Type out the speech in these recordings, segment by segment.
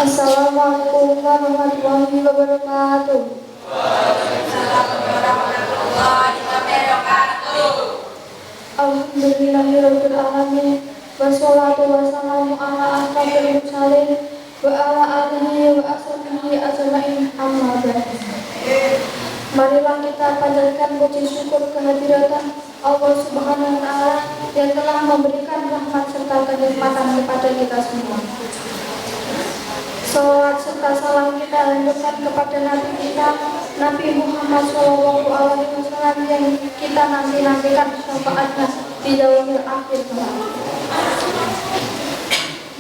Assalamualaikum warahmatullahi wabarakatuh. Waalaikumsalam warahmatullahi wabarakatuh. Alhamdulillahirabbil alamin. Wassalatu wassalamu ala asyrofil mursalin wa ala alihi wa ashabihi ajmain. Amma ba'du. Marilah kita panjatkan puji syukur kehadiran Allah Subhanahu wa taala yang telah memberikan rahmat serta kenikmatan kepada kita semua. Salawat serta salam kita lanjutkan kepada Nabi kita, Nabi Muhammad SAW yang kita nanti-nantikan syafaatnya di yaumil akhir.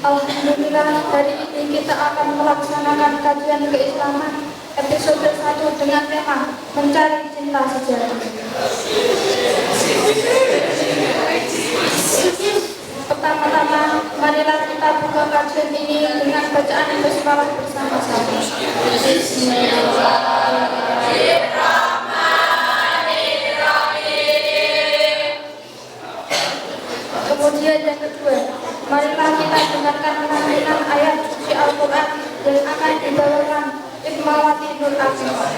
Alhamdulillah, hari ini kita akan melaksanakan kajian keislaman episode 1 dengan tema Mencari Cinta Sejati. Pertama-tama, marilah kita buka kajian ini dengan bacaan basmalah bersama-sama. Kemudian yang kedua, marilah kita dengarkan lantunan ayat suci Al-Quran yang akan dibawakan Ibmawati Nur Afifah.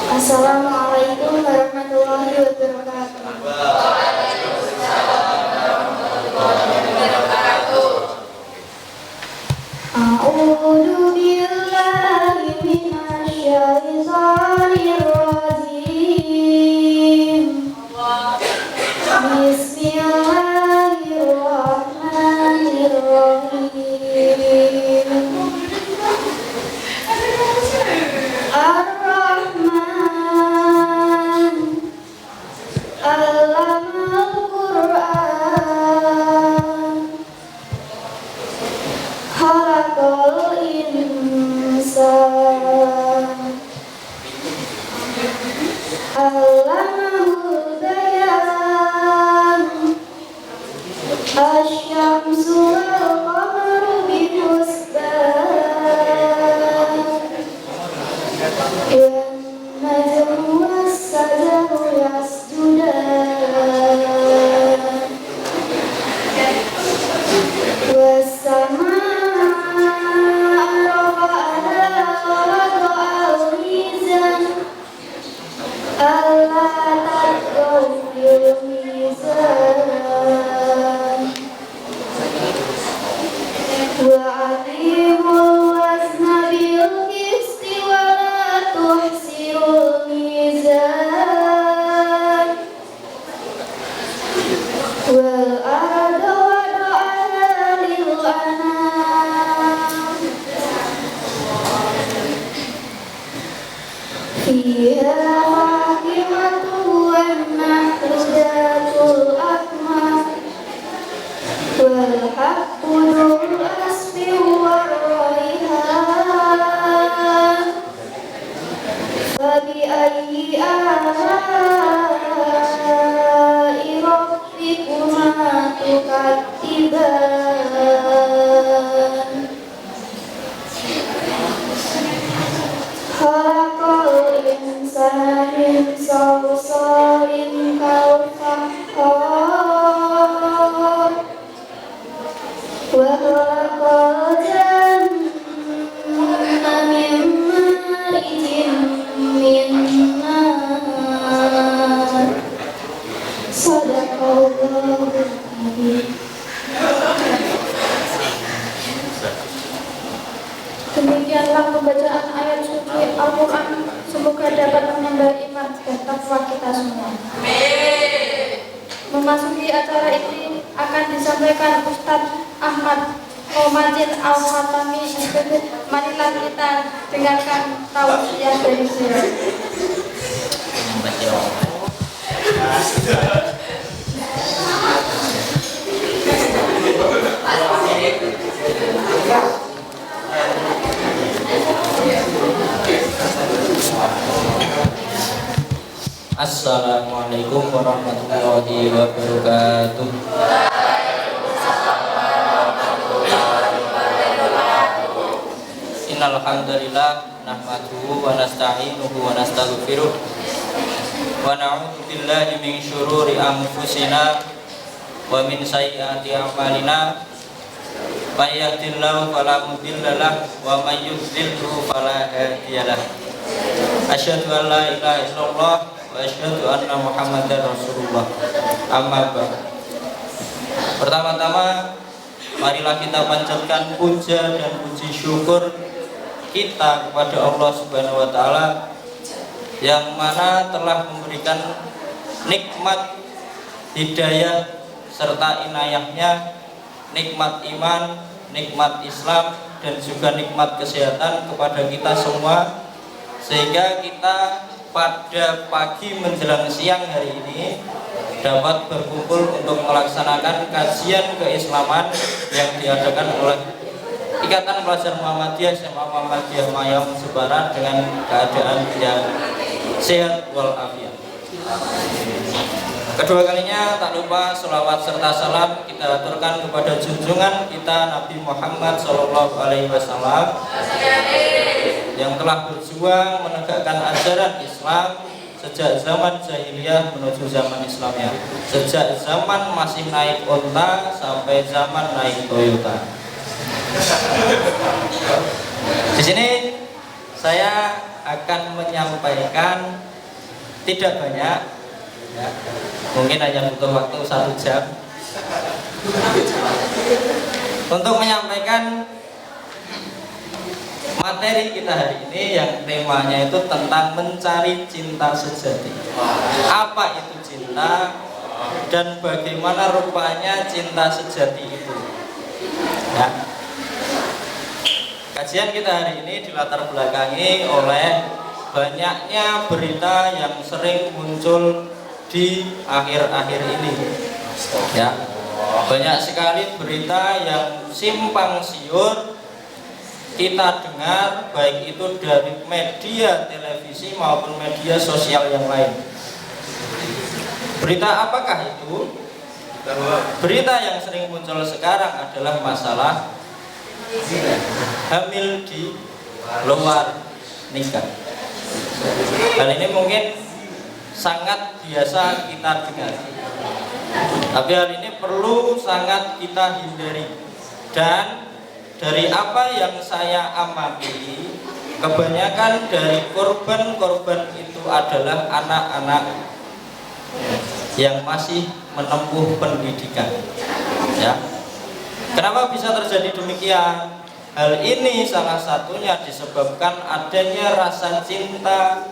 Assalamualaikum warahmatullahi wabarakatuh. Waalaikumsalam warahmatullahi wabarakatuh. A'udzu billahi minasyaitonir rajim. Bismillahirrahmanirrahim. Ar-Rahman Allamal Qur'an Khalaqal insan Allamahul bayan Asy-syamsu wal qamaru bihusban wan-najmu was-sajaru yasjudan was-samaa'a rafa'aha wa wada'al mizan alla tatghaw fil mizan wa aqimul wazna bil qisti wa la tuhsirul mizan wal arda wada'aha lil anam fiha faqihatun wan nahru dhatul akmam wal haqqu dzul asfi war raihan fabi ayyi ala'i rabbikuma tukadziban khalaqal insana min salsalin kal fakhar wa khalaqal janna min marijin min nar. Sadaqallahul adzim. Demikianlah pembacaan ayat suci Al-Quran. Semoga dapat menambah iman dan takwa kita semua. Memasuki acara ini akan disampaikan Ustadz Ahmad Komajid Al-Hatami SPP. Marilah kita dengarkan tausiah dari beliau. Assalamualaikum warahmatullahi wabarakatuh. Innal hamdalillah nahmaduhu wa nasta'inuhu wa nastaghfiruh wa na'udzu billahi min syururi anfusina wa min sayyiati a'malina may yahdihillahu fala mudilla lahu wa may yudlilhu fala hadiya lahu. Asyhadu an la ilaha illallah wa asyhadu anna Muhammadar Rasulullah. Amma ba'd. Pertama-tama marilah kita panjatkan puja dan puji syukur kita kepada Allah Subhanahu wa taala yang mana telah memberikan nikmat hidayah serta inayahnya, nikmat iman, nikmat Islam, dan juga nikmat kesehatan kepada kita semua, sehingga kita pada pagi menjelang siang hari ini dapat berkumpul untuk melaksanakan kajian keislaman yang diadakan oleh Ikatan Pelajar Muhammadiyah SMA Muhammadiyah Mayang Sebaran dengan keadaan yang sehat walafiat. Kedua kalinya tak lupa sholawat serta salam kita aturkan kepada junjungan kita Nabi Muhammad SAW yang telah berjuang menegakkan ajaran Islam sejak zaman jahiliyah menuju zaman Islamnya, sejak zaman masih naik onta sampai zaman naik Toyota. Di sini saya akan menyampaikan tidak banyak, ya, mungkin hanya butuh waktu 1 jam untuk menyampaikan materi kita hari ini yang temanya itu tentang mencari cinta sejati. Apa itu cinta dan bagaimana rupanya cinta sejati itu, ya. Kajian kita hari ini dilatar belakangi oleh banyaknya berita yang sering muncul di akhir-akhir ini, ya. Banyak sekali berita yang simpang siur kita dengar, baik itu dari media televisi maupun media sosial yang lain. Berita apakah itu? Berita yang sering muncul sekarang adalah masalah hamil di luar nikah. Hal ini mungkin sangat biasa kita dengar, tapi hal ini perlu sangat kita hindari. Dan dari apa yang saya amati, kebanyakan dari korban-korban itu adalah anak-anak yang masih menempuh pendidikan, ya. Kenapa bisa terjadi demikian? Hal ini salah satunya disebabkan adanya rasa cinta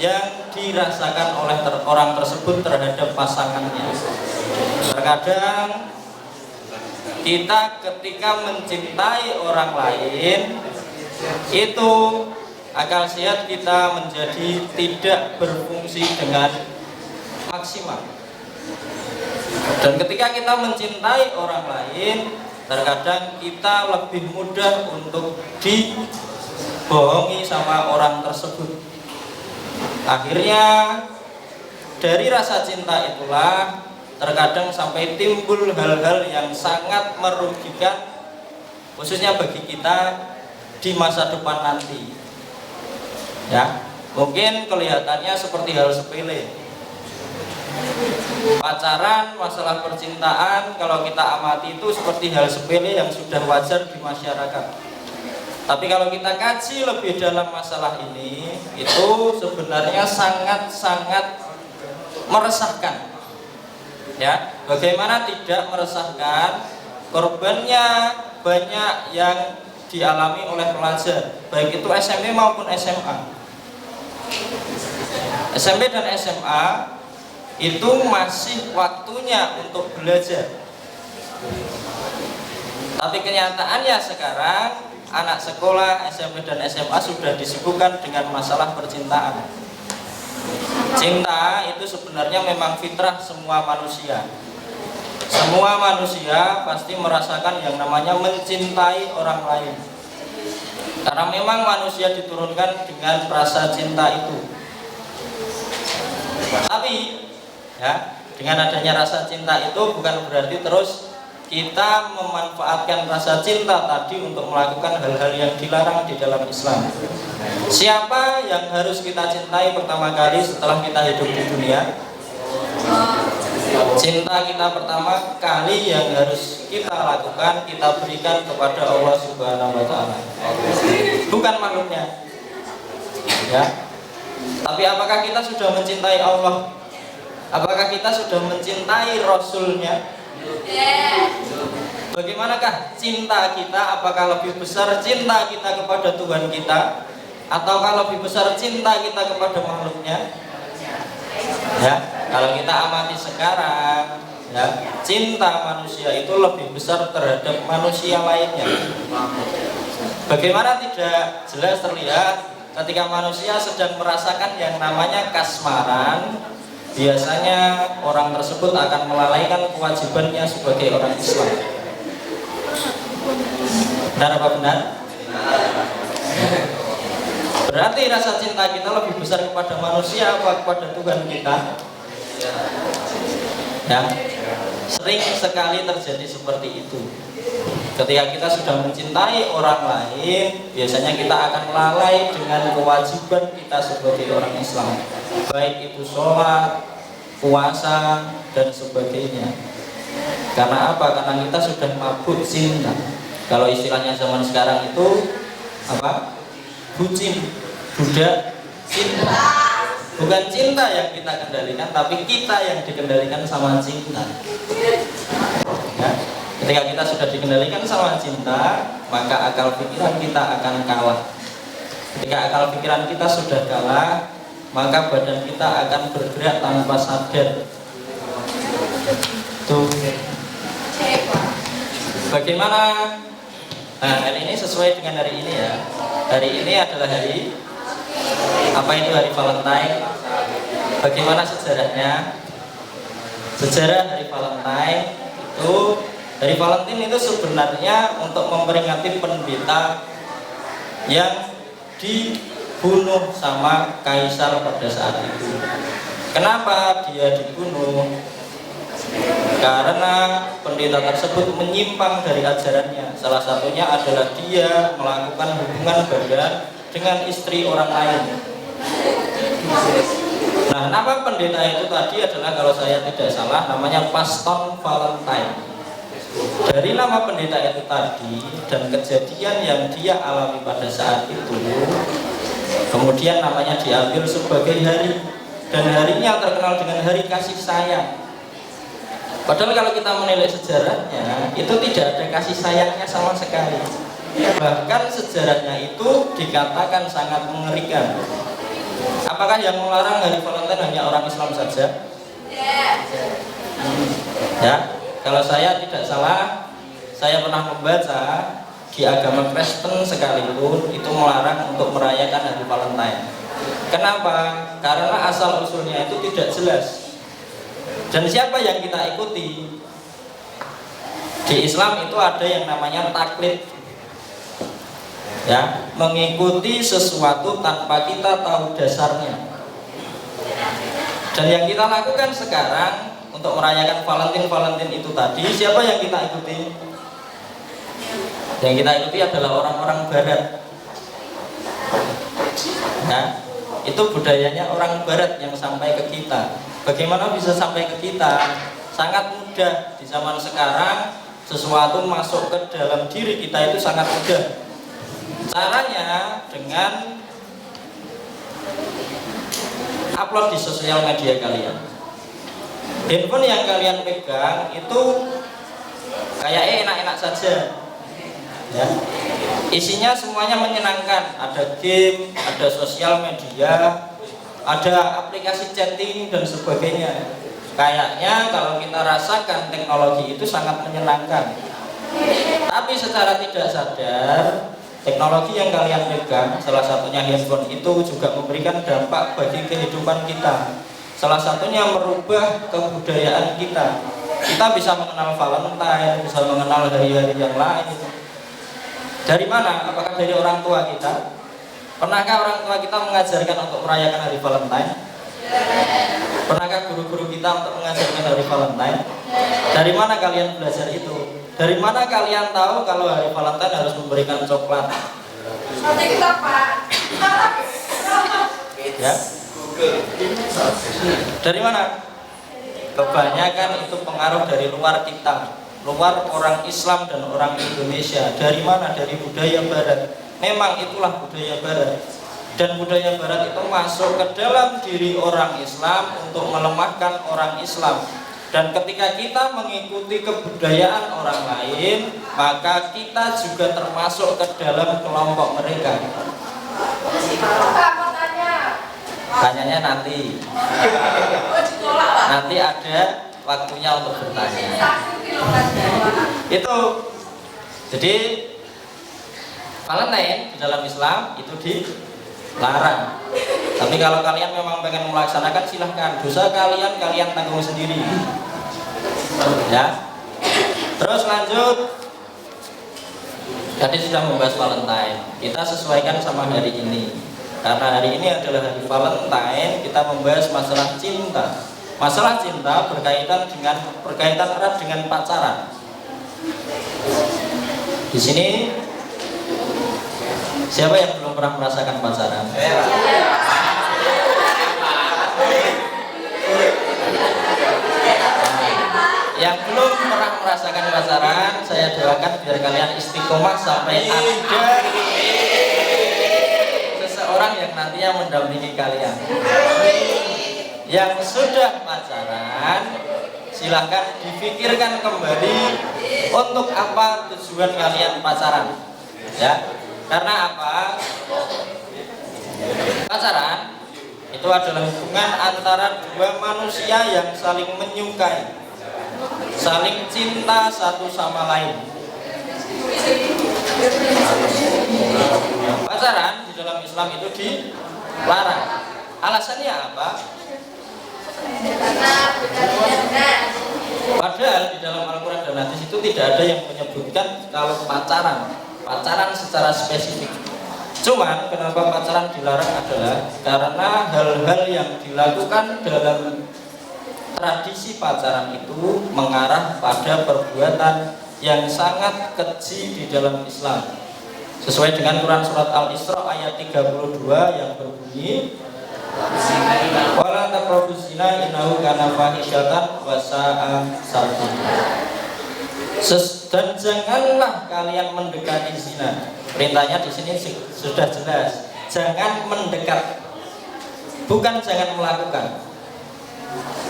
yang dirasakan oleh orang tersebut terhadap pasangannya. Terkadang kita ketika mencintai orang lain itu akal sehat kita menjadi tidak berfungsi dengan maksimal. Dan ketika kita mencintai orang lain, terkadang kita lebih mudah untuk dibohongi sama orang tersebut. Akhirnya dari rasa cinta itulah terkadang sampai timbul hal-hal yang sangat merugikan, khususnya bagi kita di masa depan nanti, ya. Mungkin kelihatannya seperti hal sepele, pacaran, masalah percintaan, kalau kita amati itu seperti hal sepele yang sudah wajar di masyarakat. Tapi kalau kita kaji lebih dalam masalah ini, itu sebenarnya sangat-sangat meresahkan, ya. Bagaimana tidak meresahkan? Korbannya banyak yang dialami oleh pelajar, baik itu SMP maupun SMA. SMP dan SMA itu masih waktunya untuk belajar. Tapi kenyataannya sekarang anak sekolah SMP dan SMA sudah disibukkan dengan masalah percintaan. Cinta itu sebenarnya memang fitrah semua manusia. Semua manusia pasti merasakan yang namanya mencintai orang lain. Karena memang manusia diturunkan dengan rasa cinta itu. Tapi ya, dengan adanya rasa cinta itu bukan berarti terus kita memanfaatkan rasa cinta tadi untuk melakukan hal-hal yang dilarang di dalam Islam. Siapa yang harus kita cintai pertama kali setelah kita hidup di dunia? Cinta kita pertama kali yang harus kita lakukan, kita berikan kepada Allah Subhanahu wa taala. Bukan makhluknya. Ya. Tapi apakah kita sudah mencintai Allah? Apakah kita sudah mencintai Rasul-Nya? Bagaimanakah cinta kita? Apakah lebih besar cinta kita kepada Tuhan kita, ataukah lebih besar cinta kita kepada makhluknya? Ya, kalau kita amati sekarang, ya, cinta manusia itu lebih besar terhadap manusia lainnya. Bagaimana tidak jelas terlihat ketika manusia sedang merasakan yang namanya kasmaran, biasanya orang tersebut akan melalaikan kewajibannya sebagai orang Islam. Benar apa benar? Berarti rasa cinta kita lebih besar kepada manusia apa kepada Tuhan kita? Ya, sering sekali terjadi seperti itu. Ketika kita sudah mencintai orang lain, biasanya kita akan lalai dengan kewajiban kita sebagai orang Islam, baik itu sholat, puasa, dan sebagainya. Karena apa? Karena kita sudah mabuk cinta. Kalau istilahnya zaman sekarang itu apa? Bucin, budak cinta. Bukan cinta yang kita kendalikan, tapi kita yang dikendalikan sama cinta. Ya. Ketika kita sudah dikendalikan sama cinta, maka akal pikiran kita akan kalah. Ketika akal pikiran kita sudah kalah, maka badan kita akan bergerak tanpa sadar. Tuh. Bagaimana? Nah, hari ini sesuai dengan hari ini ya. Hari ini adalah hari apa itu, hari Valentine. Bagaimana sejarahnya? Sejarah hari Valentine itu, hari Valentine itu sebenarnya untuk memperingati pendeta yang dibunuh sama kaisar pada saat itu. Kenapa dia dibunuh? Karena pendeta tersebut menyimpang dari ajarannya. Salah satunya adalah dia melakukan hubungan badan dengan istri orang lain. Nah, nama pendeta itu tadi adalah, kalau saya tidak salah, namanya Pastor Valentine. Dari nama pendeta itu tadi dan kejadian yang dia alami pada saat itu, kemudian namanya diambil sebagai hari, dan harinya terkenal dengan hari kasih sayang. Padahal kalau kita menilai sejarahnya, itu tidak ada kasih sayangnya sama sekali. Bahkan sejarahnya itu dikatakan sangat mengerikan. Apakah yang melarang hari Valentine hanya orang Islam saja? Ya, kalau saya tidak salah, saya pernah membaca di agama Kristen sekalipun itu melarang untuk merayakan hari Valentine. Kenapa? Karena asal usulnya itu tidak jelas. Dan siapa yang kita ikuti? Di Islam itu ada yang namanya taklid. Ya, mengikuti sesuatu tanpa kita tahu dasarnya. Dan yang kita lakukan sekarang untuk merayakan Valentine itu tadi, siapa yang kita ikuti? Yang kita ikuti adalah orang-orang Barat. Ya, itu budayanya orang Barat yang sampai ke kita. Bagaimana bisa sampai ke kita? Sangat mudah. Di zaman sekarang sesuatu masuk ke dalam diri kita itu sangat mudah. Caranya dengan upload di sosial media kalian. Handphone yang kalian pegang itu kayaknya enak-enak saja, ya. Isinya semuanya menyenangkan. Ada game, ada sosial media, ada aplikasi chatting dan sebagainya. Kayaknya kalau kita rasakan teknologi itu sangat menyenangkan. Tapi secara tidak sadar, teknologi yang kalian pegang, salah satunya handphone, itu juga memberikan dampak bagi kehidupan kita. Salah satunya merubah kebudayaan kita. Kita bisa mengenal Valentine, bisa mengenal hari-hari yang lain. Dari mana? Apakah dari orang tua kita? Pernahkah orang tua kita mengajarkan untuk merayakan hari Valentine? Pernahkah guru-guru kita untuk mengajarkan hari Valentine? Dari mana kalian belajar itu? Dari mana kalian tahu kalau hari Valentine harus memberikan coklat? Ya. Dari mana? kebanyakan itu pengaruh dari luar kita, luar orang Islam dan orang Indonesia. Dari mana? Dari budaya Barat. Memang itulah budaya Barat. Dan budaya Barat itu masuk ke dalam diri orang Islam untuk melemahkan orang Islam. Dan ketika kita mengikuti kebudayaan orang lain, maka kita juga termasuk ke dalam kelompok mereka. Tanyanya nanti. Nanti ada waktunya untuk bertanya. Itu. Jadi Valentine di dalam Islam itu dilarang. Tapi kalau kalian memang pengen melaksanakan, silahkan. Dosa kalian tanggung sendiri. Ya. Terus lanjut. Tadi sudah membahas Valentine. Kita sesuaikan sama hari ini. Karena hari ini adalah hari Valentine, kita membahas masalah cinta. Masalah cinta berkaitan erat dengan pacaran. Di sini siapa yang belum pernah merasakan pacaran? Yang belum pernah merasakan pacaran, saya doakan biar kalian istiqomah sampai ada seseorang yang nantinya mendampingi kalian. Yang sudah pacaran, silahkan dipikirkan kembali untuk apa tujuan kalian pacaran. Ya, karena apa? Pacaran itu adalah hubungan antara dua manusia yang saling menyukai, saling cinta satu sama lain. Pacaran di dalam Islam itu dilarang. Alasannya apa? Padahal di dalam Al-Quran dan Hadis itu tidak ada yang menyebutkan kalau pacaran secara spesifik. Cuman kenapa pacaran dilarang adalah karena hal-hal yang dilakukan dalam tradisi pacaran itu mengarah pada perbuatan yang sangat keji di dalam Islam. Sesuai dengan Quran surat Al-Isra ayat 32 yang berbunyi, wala taqrabuz zina innahu kana fahisyatan wa sa'a sabila. Dan janganlah kalian mendekati zina. Perintahnya di sini sudah jelas. Jangan mendekat. Bukan jangan melakukan.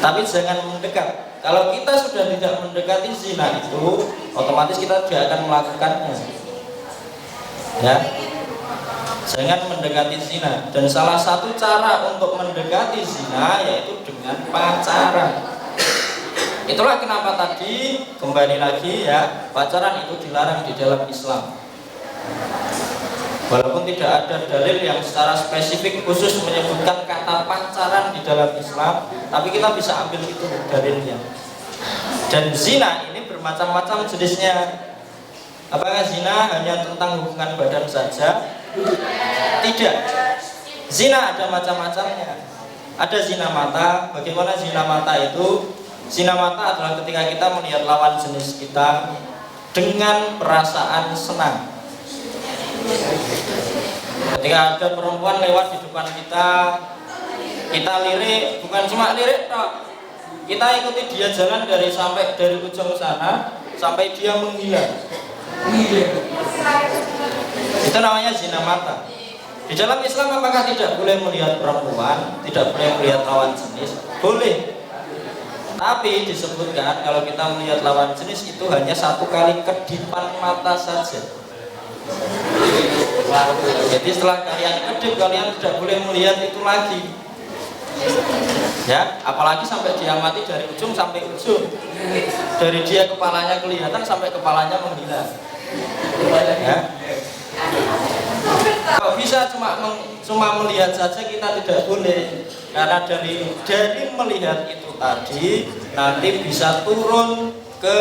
Tapi jangan mendekat. Kalau kita sudah tidak mendekati zina itu, otomatis kita tidak akan melakukannya. Ya. Jangan mendekati zina. Dan salah satu cara untuk mendekati zina yaitu dengan pacaran. Itulah kenapa tadi kembali lagi ya, pacaran itu dilarang di dalam Islam. Walaupun tidak ada dalil yang secara spesifik khusus menyebutkan kata pacaran di dalam Islam, tapi kita bisa ambil itu dalilnya. Dan zina ini bermacam-macam jenisnya. Apakah zina hanya tentang hubungan badan saja? Tidak. Zina ada macam-macamnya. Ada zina mata. Bagaimana zina mata itu? Zina mata adalah ketika kita melihat lawan jenis kita dengan perasaan senang. Ketika ada perempuan lewat di depan kita lirik, bukan cuma lirik tok. Kita ikuti dia jalan dari ujung sana sampai dia menghilang. Itu namanya zina mata. Di dalam Islam apakah tidak boleh melihat perempuan, tidak boleh melihat lawan jenis? Boleh. Tapi disebutkan kalau kita melihat lawan jenis itu hanya satu kali kedipan mata saja. Jadi setelah kalian kedip, kalian tidak boleh melihat itu lagi. Ya, apalagi sampai diamati dari ujung sampai ujung. Dari dia kepalanya kelihatan sampai kepalanya menghilang. Ya. Kalau bisa cuma melihat saja kita tidak boleh. Karena dari melihat itu tadi nanti bisa turun ke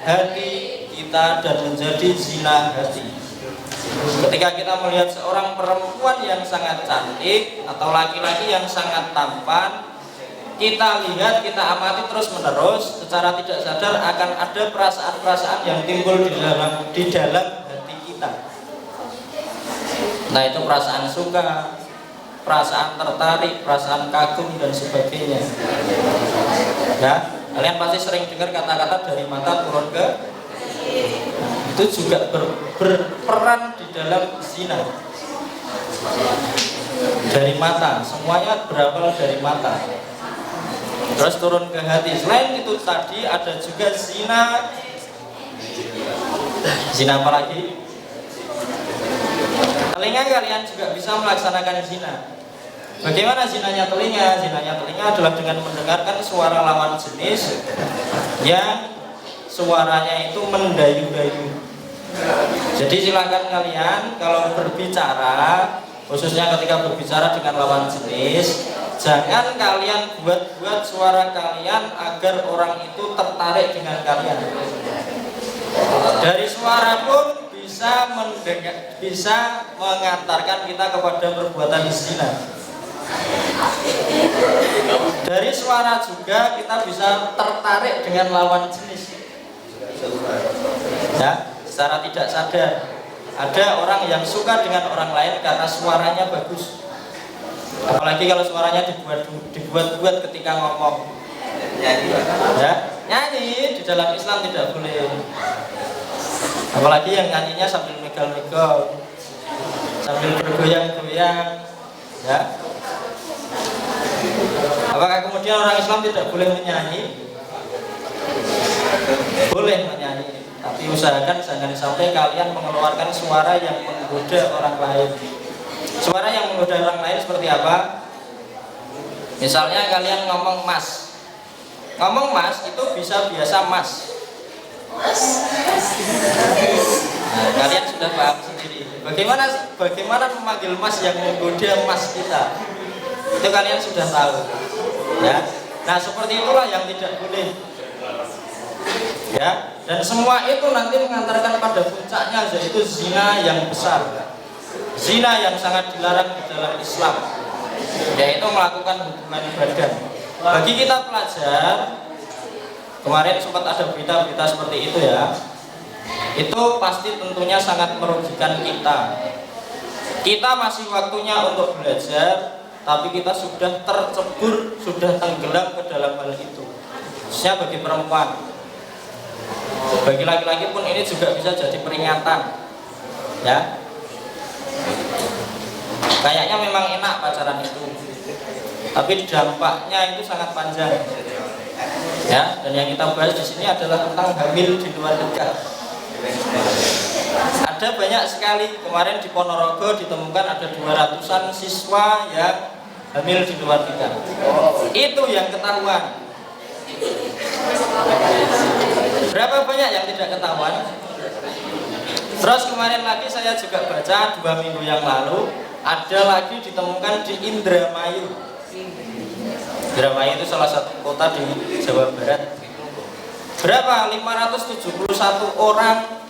hati kita dan menjadi zina hati. Ketika kita melihat seorang perempuan yang sangat cantik atau laki-laki yang sangat tampan, kita lihat, kita amati terus menerus, secara tidak sadar akan ada perasaan-perasaan yang timbul di dalam hati kita. Nah, itu perasaan suka, perasaan tertarik, perasaan kagum dan sebagainya. Ya, kalian pasti sering dengar kata-kata dari mata turun ke itu juga berperan di dalam zina. Dari mata, semuanya berawal dari mata. Terus turun ke hati. Selain itu tadi ada juga zina. Zina apa lagi? Telinga kalian juga bisa melaksanakan zina. Bagaimana zinanya telinga? Zinanya telinga adalah dengan mendengarkan suara lawan jenis yang suaranya itu mendayu-dayu. Jadi silakan kalian kalau berbicara, khususnya ketika berbicara dengan lawan jenis, jangan kalian buat suara kalian agar orang itu tertarik dengan kalian. Dari suara pun bisa mengantarkan kita kepada perbuatan zina. Dari suara juga kita bisa tertarik dengan lawan jenis. Ya, secara tidak sadar ada orang yang suka dengan orang lain karena suaranya bagus. Apalagi kalau suaranya dibuat-buat ketika ngomong. Ya, nyanyi di dalam Islam tidak boleh. Apalagi yang nyanyinya sambil megal-megal, sambil bergoyang-goyang, ya. Apakah kemudian orang Islam tidak boleh menyanyi? Boleh menyanyi, tapi usahakan jangan sampai kalian mengeluarkan suara yang menggoda orang lain. Suara yang menggoda orang lain seperti apa? Misalnya kalian ngomong mas. Ngomong mas itu bisa biasa mas. Nah, kalian sudah paham sendiri. Bagaimana memanggil mas yang menggoda mas kita? Itu kalian sudah tahu, ya. Nah, seperti itulah yang tidak boleh, ya. Dan semua itu nanti mengantarkan pada puncaknya, yaitu zina yang besar, zina yang sangat dilarang di dalam Islam, yaitu melakukan hubungan badan. Bagi kita pelajar, kemarin sempat ada berita-berita seperti itu, ya. Itu pasti tentunya sangat merugikan kita. Kita masih waktunya untuk belajar, tapi kita sudah tercebur, sudah tenggelam ke dalam hal itu. Khususnya bagi perempuan. Bagi laki-laki pun ini juga bisa jadi peringatan, ya. Kayaknya memang enak pacaran itu, tapi dampaknya itu sangat panjang, ya. Dan yang kita bahas di sini adalah tentang hamil di luar nikah. Ada banyak sekali, kemarin di Ponorogo ditemukan ada 200-an siswa yang hamil di luar nikah. Itu yang ketahuan. Berapa banyak yang tidak ketahuan? Terus kemarin lagi saya juga baca 2 minggu yang lalu, ada lagi ditemukan di Indramayu. Indramayu itu salah satu kota di Jawa Barat. Berapa? 571 orang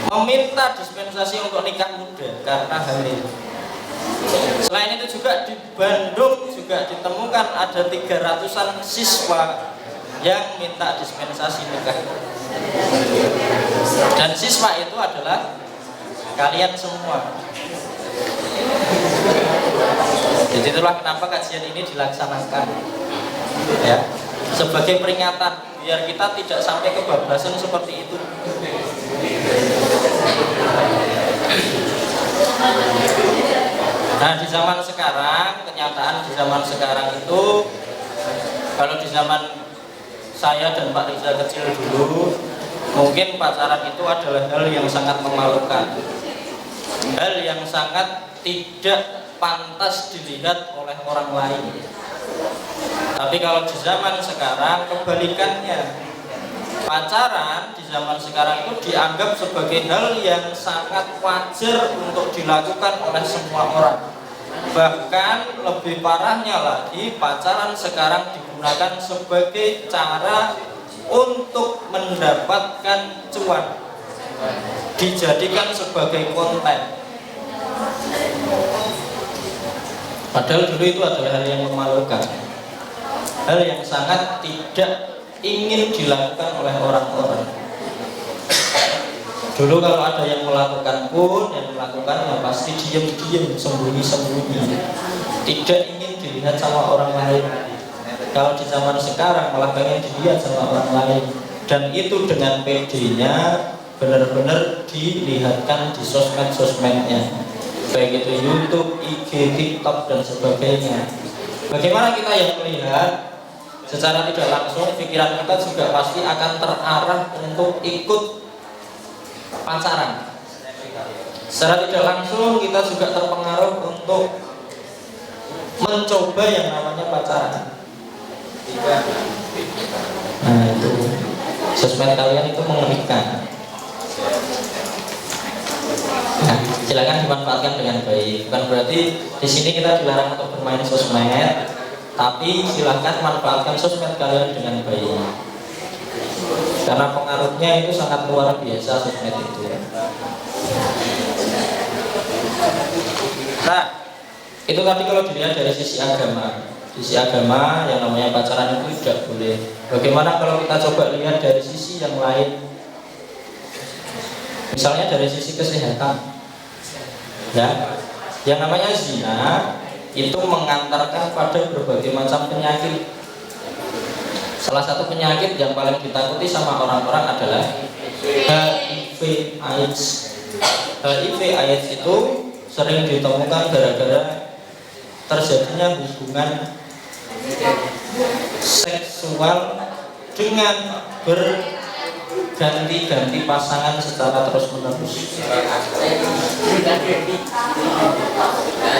meminta dispensasi untuk nikah muda karena hamil. Selain itu juga di Bandung juga ditemukan ada 300-an siswa yang minta dispensasi nikah. Dan siswa itu adalah kalian semua. Jadi itulah kenapa kajian ini dilaksanakan, ya, sebagai peringatan biar kita tidak sampai kebablasan seperti itu. Nah, di zaman sekarang, kenyataan di zaman sekarang itu, kalau di zaman saya dan Pak Riza kecil dulu, mungkin pacaran itu adalah hal yang sangat memalukan, hal yang sangat tidak pantas dilihat oleh orang lain. Tapi kalau di zaman sekarang kebalikannya, pacaran di zaman sekarang itu dianggap sebagai hal yang sangat wajar untuk dilakukan oleh semua orang. Bahkan lebih parahnya lagi, pacaran sekarang digunakan sebagai cara untuk mendapatkan cuan, dijadikan sebagai konten. Padahal dulu itu adalah hal yang memalukan, hal yang sangat tidak ingin dilakukan oleh orang-orang. Dulu kalau ada yang melakukan pun, yang melakukannya pasti diam-diam, sembunyi-sembunyi, tidak ingin dilihat sama orang lain. Kalau di zaman sekarang malah pengen dilihat sama orang lain, dan itu dengan PD-nya benar-benar dilihatkan di sosmed-sosmednya, baik itu YouTube, IG, TikTok dan sebagainya. Bagaimana kita yang melihat secara tidak langsung, pikiran kita juga pasti akan terarah untuk ikut pacaran. Secara tidak langsung kita juga terpengaruh untuk mencoba yang namanya pacaran. Nah itu sosmed kalian itu mengerikan. Nah, silakan dimanfaatkan dengan baik. Bukan berarti di sini kita dilarang untuk bermain sosmed, tapi silakan manfaatkan sosmed kalian dengan baik. Karena pengaruhnya itu sangat luar biasa sosmed itu. Nah, itu tadi kalau dilihat dari sisi agama. Sisi agama yang namanya pacaran itu tidak boleh. Bagaimana kalau kita coba lihat dari sisi yang lain? Misalnya dari sisi kesehatan. Ya, yang namanya zina itu mengantarkan pada berbagai macam penyakit. Salah satu penyakit yang paling ditakuti sama orang-orang adalah HIV/AIDS. HIV/AIDS itu sering ditemukan gara-gara terjadinya hubungan seksual dengan berganti-ganti pasangan secara terus-menerus.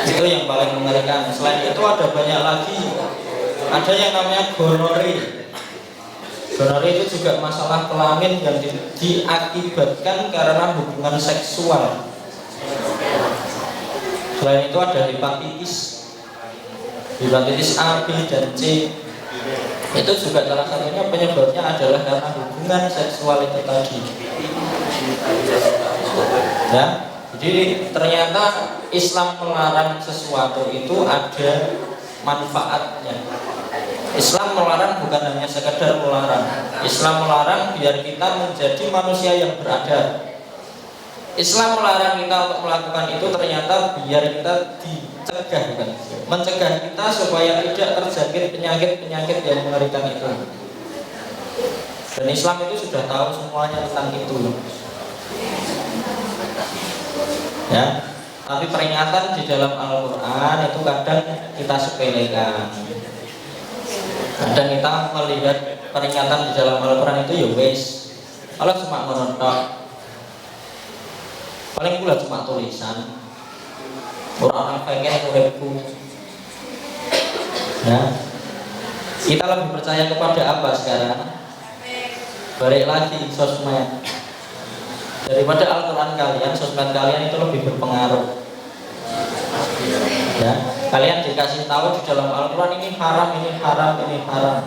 Itu yang paling mengerikan. Selain itu ada banyak lagi. Ada yang namanya gonore. Gonore itu juga masalah kelamin yang diakibatkan karena hubungan seksual. Selain itu ada hepatitis A, B, dan C. Itu juga salah satunya penyebabnya adalah karena hubungan seksual itu tadi. Ya, jadi ternyata Islam melarang sesuatu itu ada manfaatnya. Islam melarang bukan hanya sekedar melarang. Islam melarang biar kita menjadi manusia yang beradab. Islam melarang kita untuk melakukan itu ternyata biar kita dicegah, bukan? Mencegah kita supaya tidak terjangkit penyakit-penyakit yang mengerikan itu. Dan Islam itu sudah tahu semuanya tentang itu. Ya, tapi peringatan di dalam Al-Quran itu kadang kita sepelekan. Kadang kita melihat peringatan di dalam Al-Quran itu ya wes, kalau cuma menonton, paling pula cuma tulisan. Orang pengen uripku. Ya, kita lebih percaya kepada apa sekarang? Balik lagi sosmed. Daripada Al-Quran kalian, sosmed kalian itu lebih berpengaruh. Ya, kalian dikasih tahu di dalam Al-Quran ini haram, ini haram, ini haram.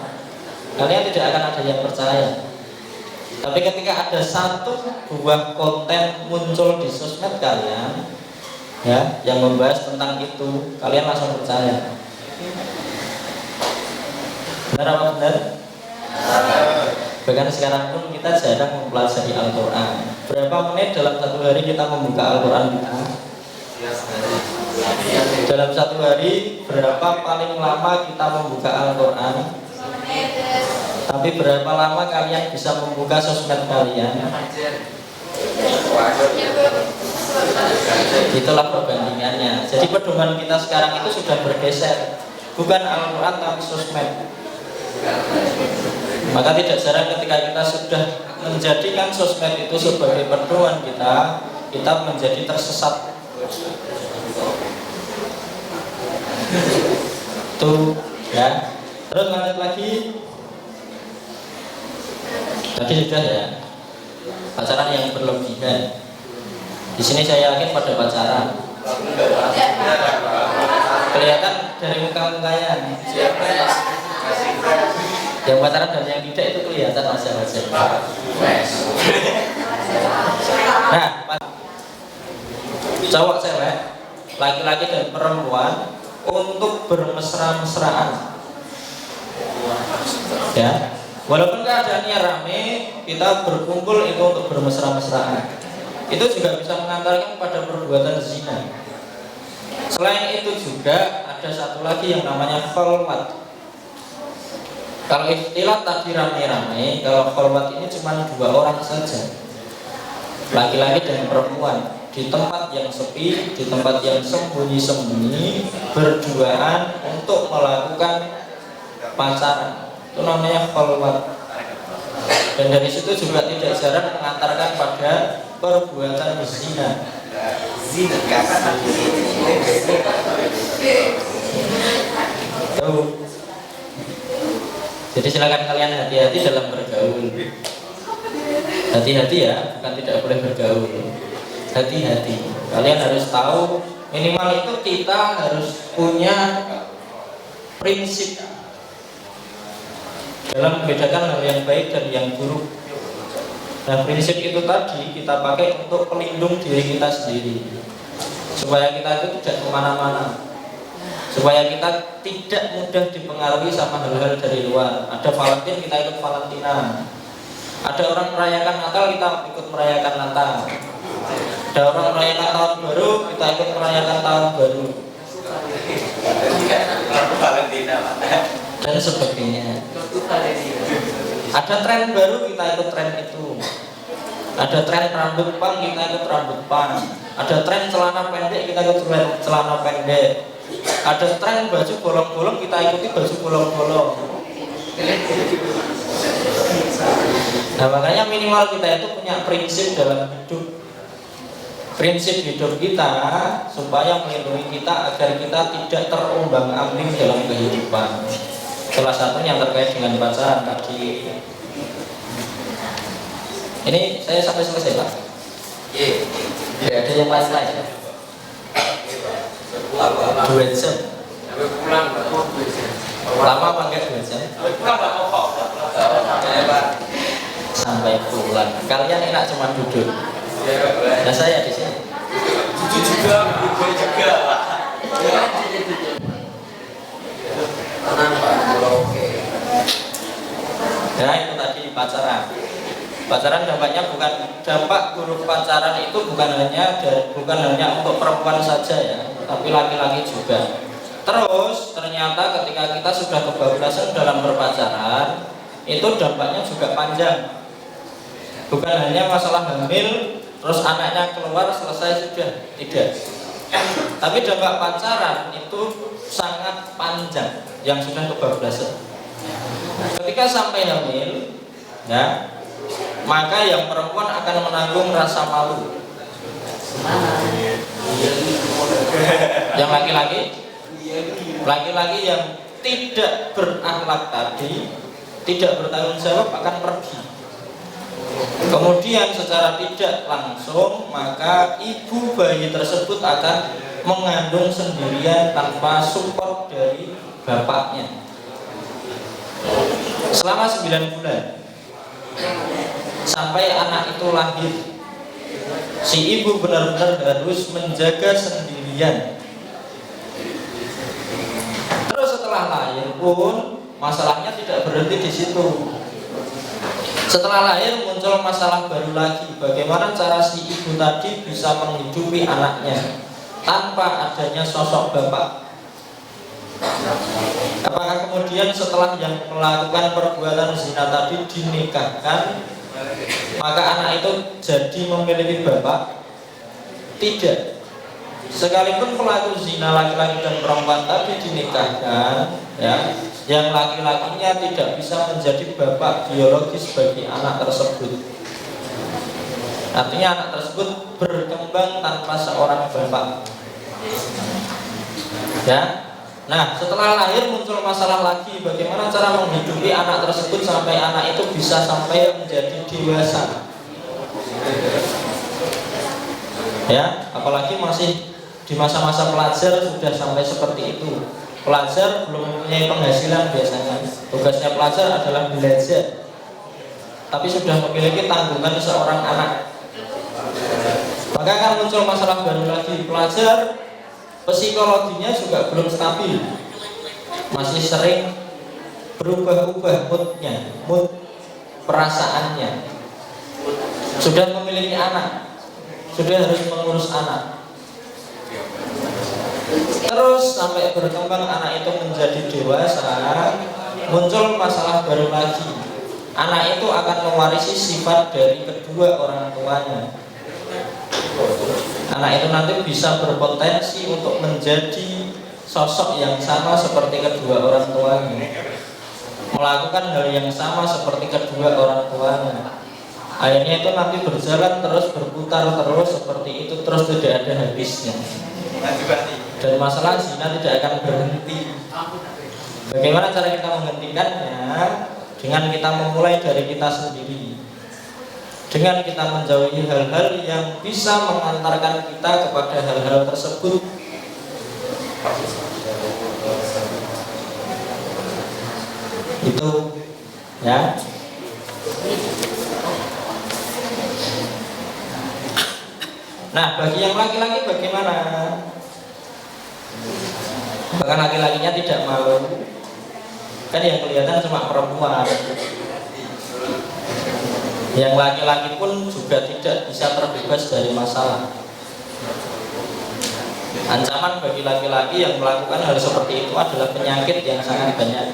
Kalian tidak akan ada yang percaya. Tapi ketika ada satu buah konten muncul di sosmed kalian, ya, yang membahas tentang itu, kalian langsung percaya. Benar apa benar? Bahkan sekarang pun kita jarang mempelajari Al-Quran. Berapa menit dalam satu hari kita membuka Al-Quran kita? Dalam satu hari berapa paling lama kita membuka Al-Quran? Tapi berapa lama kalian bisa membuka sosmed kalian? Itulah perbandingannya. Jadi pedoman kita sekarang itu sudah bergeser, bukan Al-Quran tapi sosmed. Maka tidak jarang ketika kita sudah menjadikan sosmed itu sebagai pedoman kita menjadi tersesat. Tuh, ya. Terus lanjut lagi. Tadi sudah ya. Pacaran yang berlebihan. Di sini saya yakin pada pacaran. Kelihatan dari muka-mukanya. Yang pacaran dan yang tidak itu kelihatan masing-masing. Nah, cowok cewek, laki-laki dan perempuan untuk bermesra-mesraan. Ya, walaupun keadaannya rame, kita berkumpul itu untuk bermesra-mesraan. Itu juga bisa mengantarkan pada perbuatan zina. Selain itu juga ada ada satu lagi yang namanya kholwat. Kalau ikhtilat tadi rame-rame, kalau kholwat ini cuma 2 orang saja, laki-laki dan perempuan, di tempat yang sepi, di tempat yang sembunyi-sembunyi, berduaan untuk melakukan pacaran. Itu namanya kholwat. Dan dari situ juga tidak jarang mengantarkan pada perbuatan zina. Tuh. Jadi silakan kalian hati-hati dalam bergaul. Hati-hati ya, bukan tidak boleh bergaul. Hati-hati. Kalian harus tahu, minimal itu kita harus punya prinsip dalam membedakan hal yang baik dan yang buruk. Nah, prinsip itu tadi kita pakai untuk pelindung diri kita sendiri, supaya kita itu tidak kemana-mana, supaya kita tidak mudah dipengaruhi sama hal-hal dari luar. Ada Valentine, kita ikut Valentina. Ada orang merayakan Natal, kita ikut merayakan Natal. Ada orang merayakan tahun baru, kita ikut merayakan tahun baru, dan sebagainya. Ada tren baru, kita ikut tren itu. Ada tren rambut pang, kita ikut rambut pang. Ada tren celana pendek, kita ikut celana pendek. Ada tren baju bolong-bolong, kita ikuti baju bolong-bolong. Nah, makanya minimal kita itu punya prinsip dalam hidup. Prinsip hidup kita supaya melindungi kita agar kita tidak terombang-ambing dalam kehidupan. Salah satunya terkait dengan pacaran tadi. Ini saya sampai selesai, Pak. Tidak ada yang lain-lain. 2 jam. Lama apa enggak 2 jam? Sampai pulang. Kalian enak cuma duduk. Nah, saya di sini. Cucu juga, gue juga, Pak. Tenang, Pak. Oke. Nah, itu tadi pacaran. Pacaran dampaknya bukan dampak buruk pacaran itu bukan hanya untuk perempuan saja ya, tapi laki-laki juga. Terus ternyata ketika kita sudah kebablasan dalam berpacaran, itu dampaknya juga panjang. Bukan hanya masalah hamil, terus anaknya keluar selesai sudah, tidak. Tapi dampak pacaran itu sangat panjang yang sudah kebablasan. Ketika sampai hamil, ya, maka yang perempuan akan menanggung rasa malu. Yang laki-laki yang tidak berakhlak tadi, tidak bertanggung jawab akan pergi. Kemudian secara tidak langsung maka ibu bayi tersebut akan mengandung sendirian tanpa support dari bapaknya selama 9 bulan sampai anak itu lahir. Si ibu benar-benar harus menjaga sendirian. Terus setelah lahir pun masalahnya tidak berhenti di situ. Setelah lahir muncul masalah baru lagi. Bagaimana cara si ibu tadi bisa menghidupi anaknya tanpa adanya sosok bapak? Apakah kemudian setelah yang melakukan perbuatan zina tadi dinikahkan, maka anak itu jadi memiliki bapak? Tidak. Sekalipun pelaku zina laki-laki dan perempuan tadi dinikahkan, ya, yang laki-lakinya tidak bisa menjadi bapak biologis bagi anak tersebut. Artinya anak tersebut berkembang tanpa seorang bapak. Ya. Nah, setelah lahir muncul masalah lagi, bagaimana cara menghidupi anak tersebut sampai anak itu bisa sampai menjadi dewasa. Ya, apalagi masih di masa-masa pelajar sudah sampai seperti itu. Pelajar belum mempunyai penghasilan biasanya. Tugasnya pelajar adalah belajar, tapi sudah memiliki tanggungan seorang anak. Maka akan muncul masalah baru lagi. Pelajar psikologinya juga belum stabil, masih sering berubah-ubah mood perasaannya. Sudah memiliki anak, sudah harus mengurus anak. Terus sampai berkembang anak itu menjadi dewasa, muncul masalah baru lagi. Anak itu akan mewarisi sifat dari kedua orang tuanya. Anak itu nanti bisa berpotensi untuk menjadi sosok yang sama seperti kedua orang tuanya, melakukan hal yang sama seperti kedua orang tuanya. Akhirnya itu nanti berjalan terus, berputar terus seperti itu, terus tidak ada habisnya. Dan masalah zina tidak akan berhenti. Bagaimana cara kita menghentikannya? Dengan kita memulai dari kita sendiri, dengan kita menjauhi hal-hal yang bisa mengantarkan kita kepada hal-hal tersebut. Itu ya. Nah, bagi yang laki-laki bagaimana? Bahkan laki-lakinya tidak malu. Kan yang kelihatan cuma perempuan. Yang laki-laki pun juga tidak bisa terbebas dari masalah. Ancaman bagi laki-laki yang melakukan hal seperti itu adalah penyakit yang sangat banyak.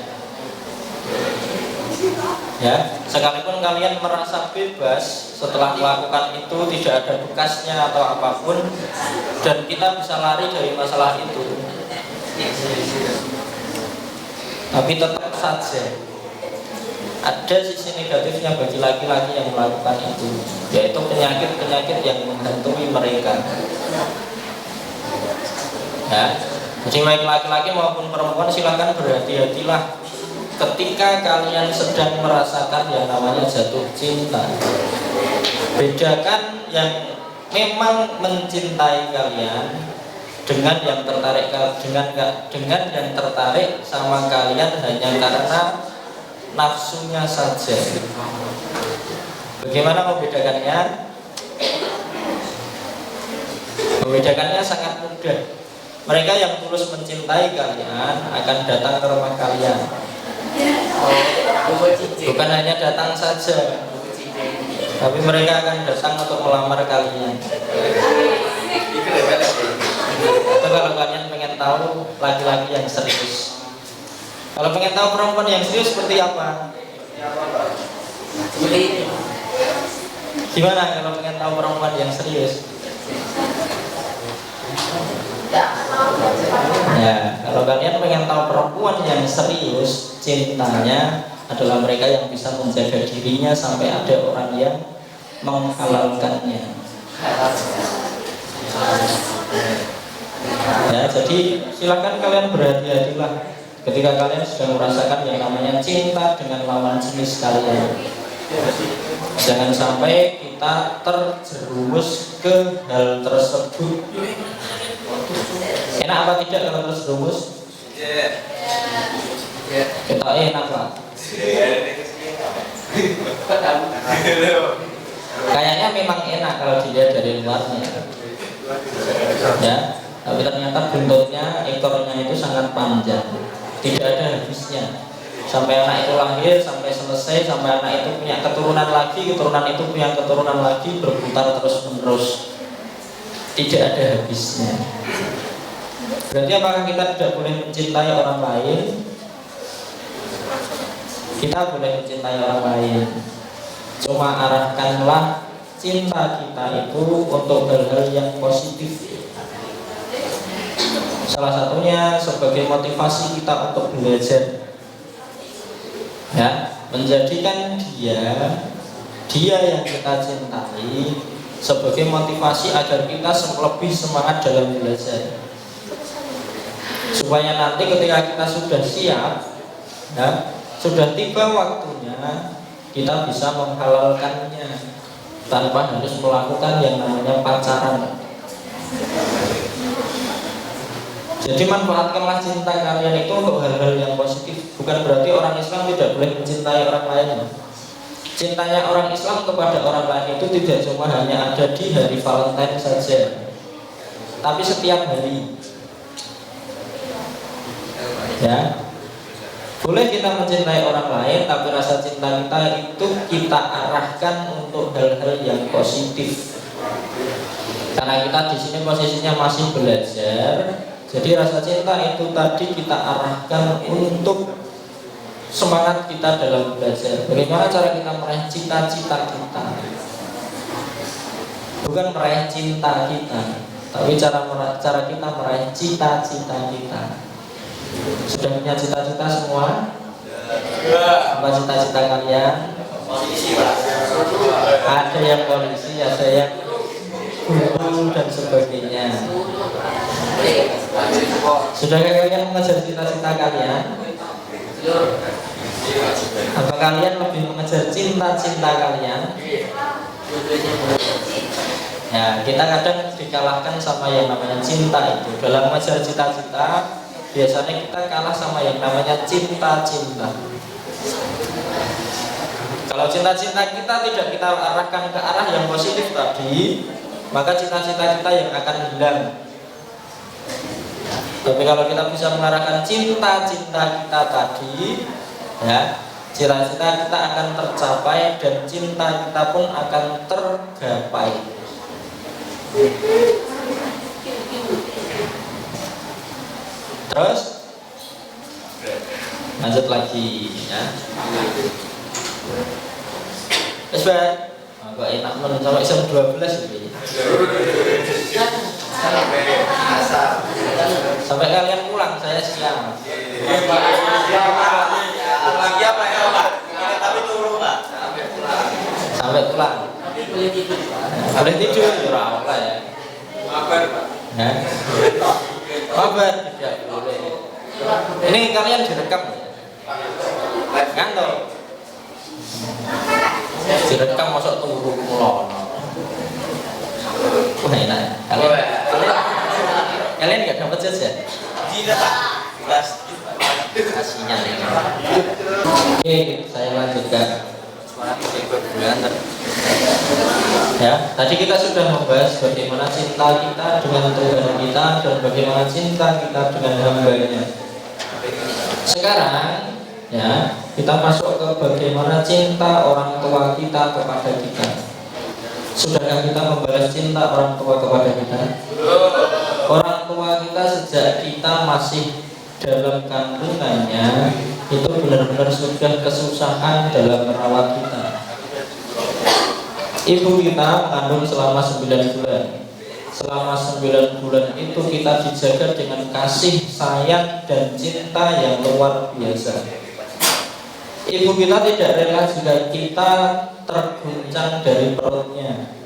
Ya, sekalipun kalian merasa bebas setelah melakukan itu, tidak ada bekasnya atau apapun, dan kita bisa lari dari masalah itu, tapi tetap saja ada sisi negatifnya bagi laki-laki yang melakukan itu, yaitu penyakit-penyakit yang menghantui mereka. Ya, jadi baik laki-laki maupun perempuan silakan berhati-hatilah ketika kalian sedang merasakan yang namanya jatuh cinta. Bedakan yang memang mencintai kalian dengan yang tertarik dengan yang tertarik sama kalian hanya karena nafsunya saja. Bagaimana membedakannya? Membedakannya sangat mudah. Mereka yang tulus mencintai kalian akan datang ke rumah kalian. Bukan hanya datang saja, tapi mereka akan datang untuk melamar kalian. Atau kalau kalian pengen tahu laki-laki yang serius, kalau pengen tahu perempuan yang serius seperti apa? Gimana kalau pengen tahu perempuan yang serius? Ya, kalau kalian pengen tahu perempuan yang serius, cintanya adalah mereka yang bisa menjaga dirinya sampai ada orang yang menghalalkannya. Ya, jadi silakan kalian berhati-hatilah ketika kalian sedang merasakan yang namanya cinta dengan lawan jenis kalian. Jangan sampai kita terjerumus ke hal tersebut. Enak apa tidak kalau terjerumus? Kita enak lah. Kayaknya memang enak kalau dilihat dari luarnya. Ya, tapi ternyata bentuknya, ekornya itu sangat panjang, tidak ada habisnya. Sampai anak itu lahir, sampai selesai, sampai anak itu punya keturunan lagi, keturunan itu punya keturunan lagi, berputar terus menerus, tidak ada habisnya. Berarti apakah kita tidak boleh mencintai orang lain? Kita boleh mencintai orang lain, cuma arahkanlah cinta kita itu untuk hal-hal yang positif. Salah satunya sebagai motivasi kita untuk belajar, ya, menjadikan dia yang kita cintai sebagai motivasi agar kita lebih semangat dalam belajar, supaya nanti ketika kita sudah siap, ya, sudah tiba waktunya, kita bisa menghalalkannya tanpa harus melakukan yang namanya pacaran. Jadi manfaatkanlah cinta kalian itu untuk hal-hal yang positif. Bukan berarti orang Islam tidak boleh mencintai orang lain. Cintanya orang Islam kepada orang lain itu tidak cuma hanya ada di hari Valentine saja, tapi setiap hari. Ya, boleh kita mencintai orang lain, tapi rasa cinta kita itu kita arahkan untuk hal-hal yang positif. Karena kita di sini posisinya masih belajar, Jadi rasa cinta itu tadi kita arahkan untuk semangat kita dalam belajar. Bagaimana cara kita meraih cita-cita kita? Bukan meraih cinta kita, tapi cara kita meraih cita-cita kita. Sudah punya cita-cita semua? Apa cita-cita kalian? Ada yang polisi, ada yang guru dan sebagainya. Sudahkah kalian mengejar cita-cita kalian? Apa kalian lebih mengejar cinta-cinta kalian? Ya, kita kadang dikalahkan sama yang namanya cinta itu. Dalam mengejar cita-cita, biasanya kita kalah sama yang namanya cinta-cinta. Kalau cinta-cinta kita tidak kita arahkan ke arah yang positif tadi, maka cita-cita kita yang akan hilang. Tapi kalau kita bisa mengarahkan cinta-cinta kita tadi, ya, cita-cita kita akan tercapai dan cinta kita pun akan tergapai. Terus lanjut lagi, ya. Wes bae. Kok enak men sampai jam 12 iki. Sampai kalian pulang saya siang. Iya Pak ya Pak. Tapi turu Pak. Sampai pulang. Boleh tidur ora apa ya. Mabar Pak. Ya. Mabar tidak boleh. Ini kalian direkam ya? Ngantuk. Direkam masuk turu mulono. Wah enak. Kalian nggak dapat judge ya? Tidak Pak. Jelas. Kasihnya ini. Oke, saya lanjutkan. Ya, tadi kita sudah membahas bagaimana cinta kita dengan Tuhan kita dan bagaimana cinta kita dengan hamba-Nya. Sekarang, ya, kita masuk ke bagaimana cinta orang tua kita kepada kita. Sudahkah kita membalas cinta orang tua kepada kita? Orang tua kita sejak kita masih dalam kandungannya itu benar-benar sudah kesusahan dalam merawat kita. Ibu kita mengandung selama 9 bulan. Selama 9 bulan itu kita dijaga dengan kasih sayang dan cinta yang luar biasa. Ibu kita tidak rela jika kita terguncang dari perutnya.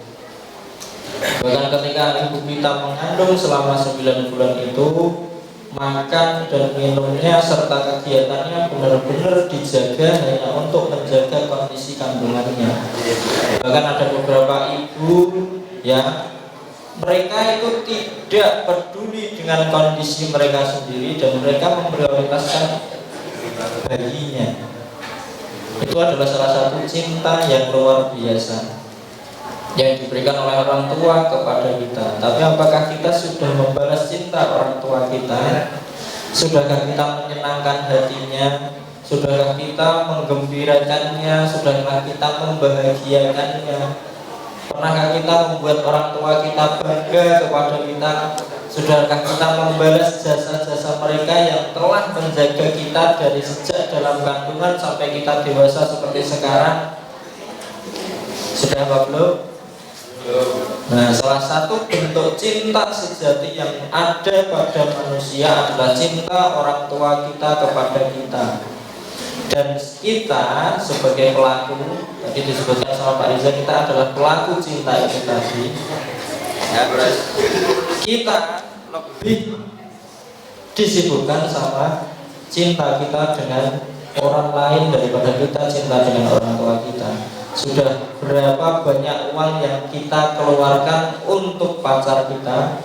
Bahkan ketika ibu kita mengandung selama 9 bulan itu, makan dan minumnya serta kegiatannya benar-benar dijaga hanya untuk menjaga kondisi kandungannya. Bahkan ada beberapa ibu ya, mereka itu tidak peduli dengan kondisi mereka sendiri dan mereka memprioritaskan bayinya. Itu adalah salah satu cinta yang luar biasa yang diberikan oleh orang tua kepada kita. Tapi apakah kita sudah membalas cinta orang tua kita? Sudahkah kita menyenangkan hatinya? Sudahkah kita menggembirakannya? Sudahkah kita membahagiakannya? Pernahkah kita membuat orang tua kita bangga kepada kita? Sudahkah kita membalas jasa-jasa mereka yang telah menjaga kita dari sejak dalam kandungan sampai kita dewasa seperti sekarang? Sudah apa belum? Nah, salah satu bentuk cinta sejati yang ada pada manusia adalah cinta orang tua kita kepada kita. Dan kita sebagai pelaku, tadi disebutkan sama Pak Riza, kita adalah pelaku cinta itu tadi. Ya, kita lebih disibukkan sama cinta kita dengan orang lain daripada kita cinta dengan orang tua kita. Sudah berapa banyak uang yang kita keluarkan untuk pacar kita,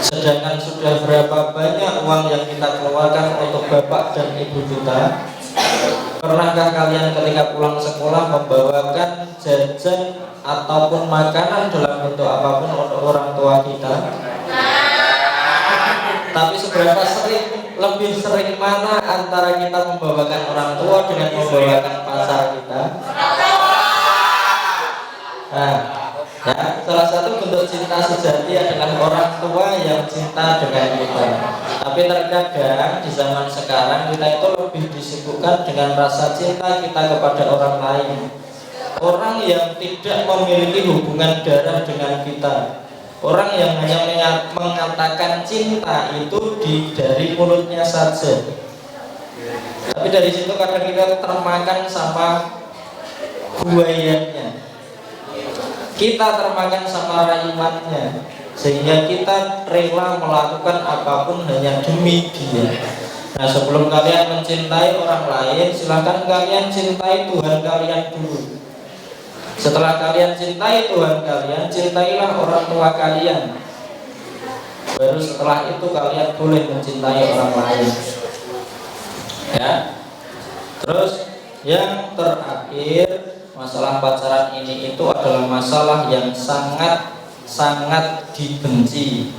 sedangkan sudah berapa banyak uang yang kita keluarkan untuk bapak dan ibu kita. Pernahkah kalian ketika pulang sekolah membawakan jajan ataupun makanan dalam bentuk apapun untuk orang tua kita? Tapi seberapa sering, lebih sering mana antara kita membawakan orang tua dengan membawakan pacar kita? Nah, Ya, salah satu bentuk cinta sejati adalah orang tua yang cinta dengan kita. Tapi terkadang di zaman sekarang kita itu lebih disibukkan dengan rasa cinta kita kepada orang lain. Orang yang tidak memiliki hubungan darah dengan kita. Orang yang hanya mengatakan cinta itu dari mulutnya saja. Tapi dari situ kadang kita termakan sama buayanya. Kita termakan sama rayuannya, sehingga kita rela melakukan apapun hanya demi dia. Nah, sebelum kalian mencintai orang lain, silahkan kalian cintai Tuhan kalian dulu. Setelah kalian cintai Tuhan kalian, cintailah orang tua kalian. Baru setelah itu kalian boleh mencintai orang lain. Ya. Terus yang terakhir, masalah pacaran ini itu adalah masalah yang sangat dibenci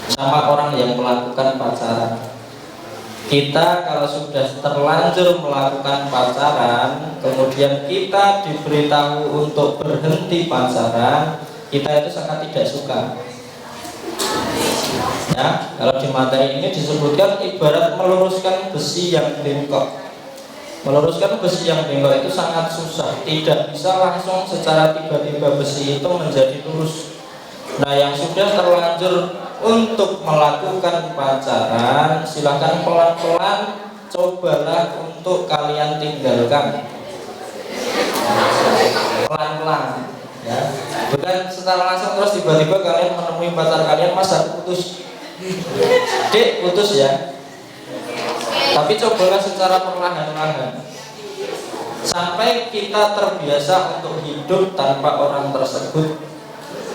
sama orang yang melakukan pacaran. Kita kalau sudah terlanjur melakukan pacaran, kemudian kita diberitahu untuk berhenti pacaran, kita itu sangat tidak suka. Ya, kalau di materi ini disebutkan ibarat meluruskan besi yang bengkok. Meluruskan besi yang bengkok itu sangat susah, tidak bisa langsung secara tiba-tiba besi itu menjadi lurus. Nah, yang sudah terlanjur untuk melakukan pacaran, silahkan pelan-pelan cobalah untuk kalian tinggalkan. Pelan-pelan, ya. Bukan secara langsung terus tiba-tiba kalian menemui pacar kalian, "Mas, aku putus." "Dek, putus ya." Tapi cobalah secara perlahan-lahan sampai kita terbiasa untuk hidup tanpa orang tersebut,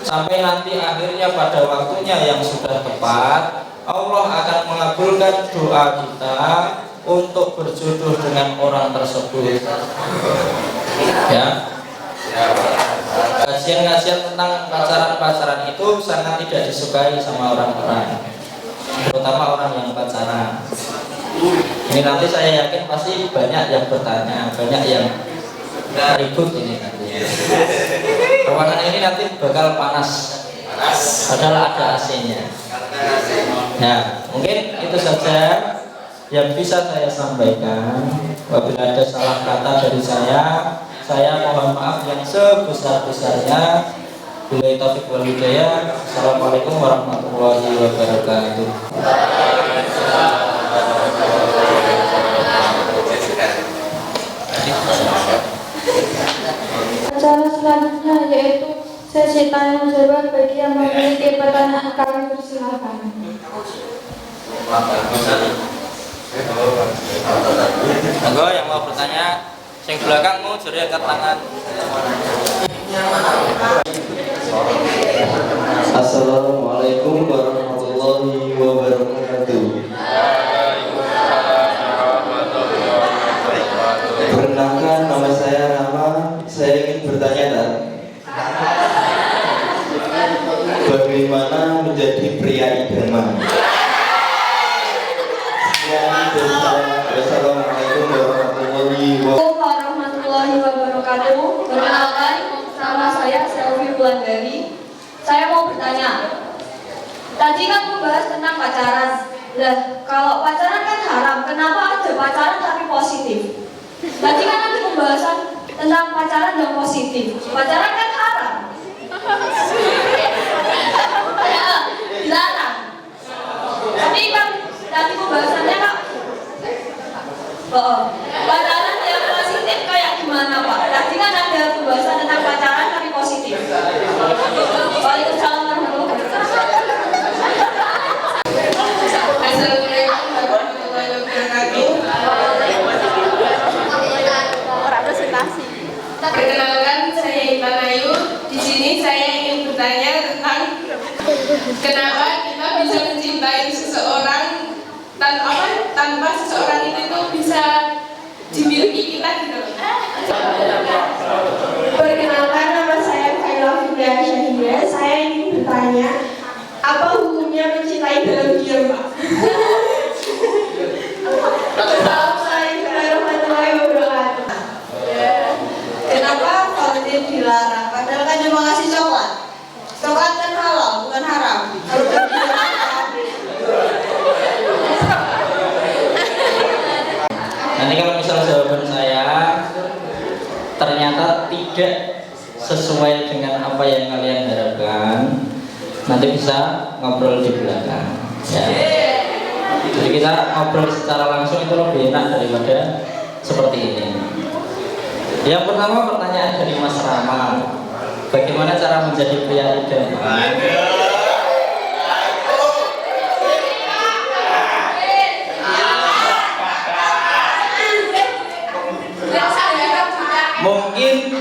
sampai nanti akhirnya pada waktunya yang sudah tepat Allah akan mengabulkan doa kita untuk berjodoh dengan orang tersebut. Ya, kajian-kajian tentang pacaran-pacaran itu sangat tidak disukai sama orang-orang, terutama orang yang pacaran. Ini nanti saya yakin pasti banyak yang bertanya, banyak yang ribut ini nanti. Ruangan ini nanti bakal panas, padahal ada AC-nya. Nah, mungkin itu saja yang bisa saya sampaikan. Apabila ada salah kata dari saya mohon maaf yang sebesar-besarnya. Billahi taufiq wal hidayah. Assalamualaikum warahmatullahi wabarakatuh. Acara selanjutnya yaitu sesi tanya jawab. Bagi yang memiliki pertanyaan kami persilakan. Monggo yang mau bertanya, yang belakang mau jari angkat tangan. Assalamualaikum warahmatullahi wabarakatuh. Perkenalkan, nama saya Rama. Saya ingin bertanya, bagaimana menjadi pria idaman? Wassalamualaikum warahmatullahi wabarakatuh. Perkenalkan, nama saya Selvi Bulandari. Saya mau bertanya. Tadi kan membahas tentang pacaran. Lah, kalau pacaran kan haram, kenapa ada pacaran tapi positif? Tadi kan ada pembahasan tentang pacaran yang positif. Pacaran kan haram. Ya, dilarang. Tapi kan tadi pembahasannya Kak. Pacaran yang positif kayak gimana Pak? Tadi kan ada pembahasan tentang pacaran tapi positif. Waalaikumsalam warahmatullahi wabarakatuh. Assalamualaikum warahmatullahi wabarakatuh. Perkenalkan, saya Iman Ayu. Di sini saya ingin bertanya tentang kenapa kita bisa mencintai seseorang tanpa seseorang itu bisa dimiliki kita gitu. Perkenalkan, nama saya Khairul Fitria Syahida. Saya ingin bertanya, apa hukumnya mencintai dalam diam, Pak? Assalamualaikum warahmatullahi wabarakatuh. Kenapa kalau dilarang? Nanti kalau misal jawaban saya ternyata tidak sesuai dengan apa yang kalian harapkan, nanti bisa ngobrol di belakang ya. Jadi kita ngobrol secara langsung itu lebih enak daripada seperti ini. Yang pertama pertanyaan dari Mas Rama, bagaimana cara menjadi pria idaman? Mungkin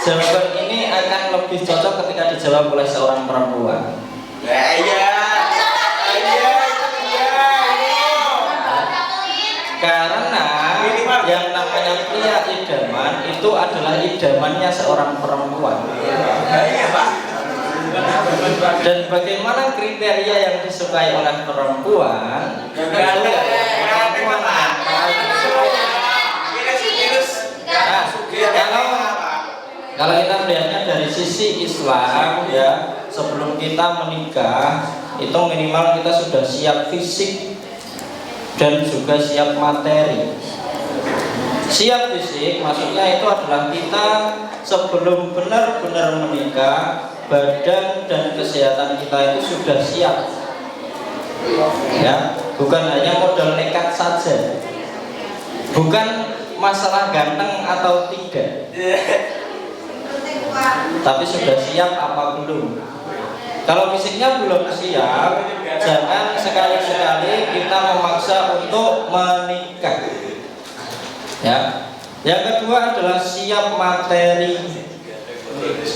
jawaban ini akan lebih cocok ketika dijawab oleh seorang perempuan. Karena yang namanya pria idaman itu adalah idamannya seorang perempuan. Dan bagaimana kriteria yang disukai oleh perempuan? Kalau kita melihatnya dari sisi Islam ya, sebelum kita menikah itu minimal kita sudah siap fisik dan juga siap materi. Siap fisik maksudnya itu adalah kita sebelum benar-benar menikah, badan dan kesehatan kita itu sudah siap ya, bukan hanya modal nekat saja, bukan masalah ganteng atau tidak, tapi sudah siap apa belum. Kalau fisiknya belum siap, jangan sekali-sekali kita memaksa untuk menikah ya. Yang kedua adalah siap materi,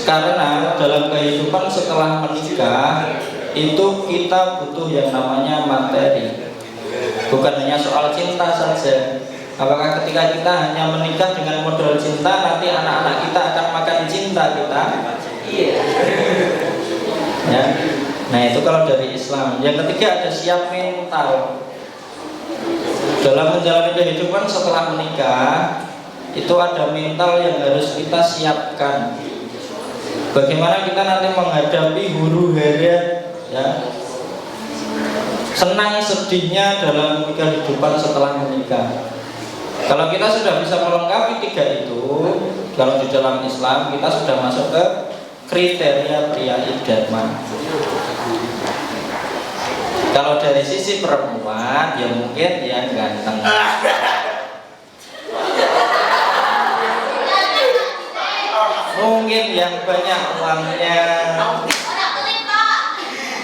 karena dalam kehidupan setelah menikah itu kita butuh yang namanya materi, bukan hanya soal cinta saja. Apakah ketika kita hanya menikah dengan modal cinta, nanti anak-anak kita akan makan cinta kita? Iya. Ya. Nah itu kalau dari Islam. Yang ketiga ada siap mental. Dalam menjalani kehidupan setelah menikah itu ada mental yang harus kita siapkan. Bagaimana kita nanti menghadapi huru hara ya, senang sedihnya dalam kehidupan setelah menikah. Kalau kita sudah bisa melengkapi tiga itu, kalau di dalam Islam kita sudah masuk ke kriteria pria idaman. Kalau dari sisi perempuan, ya mungkin dia ganteng, mungkin yang banyak uangnya,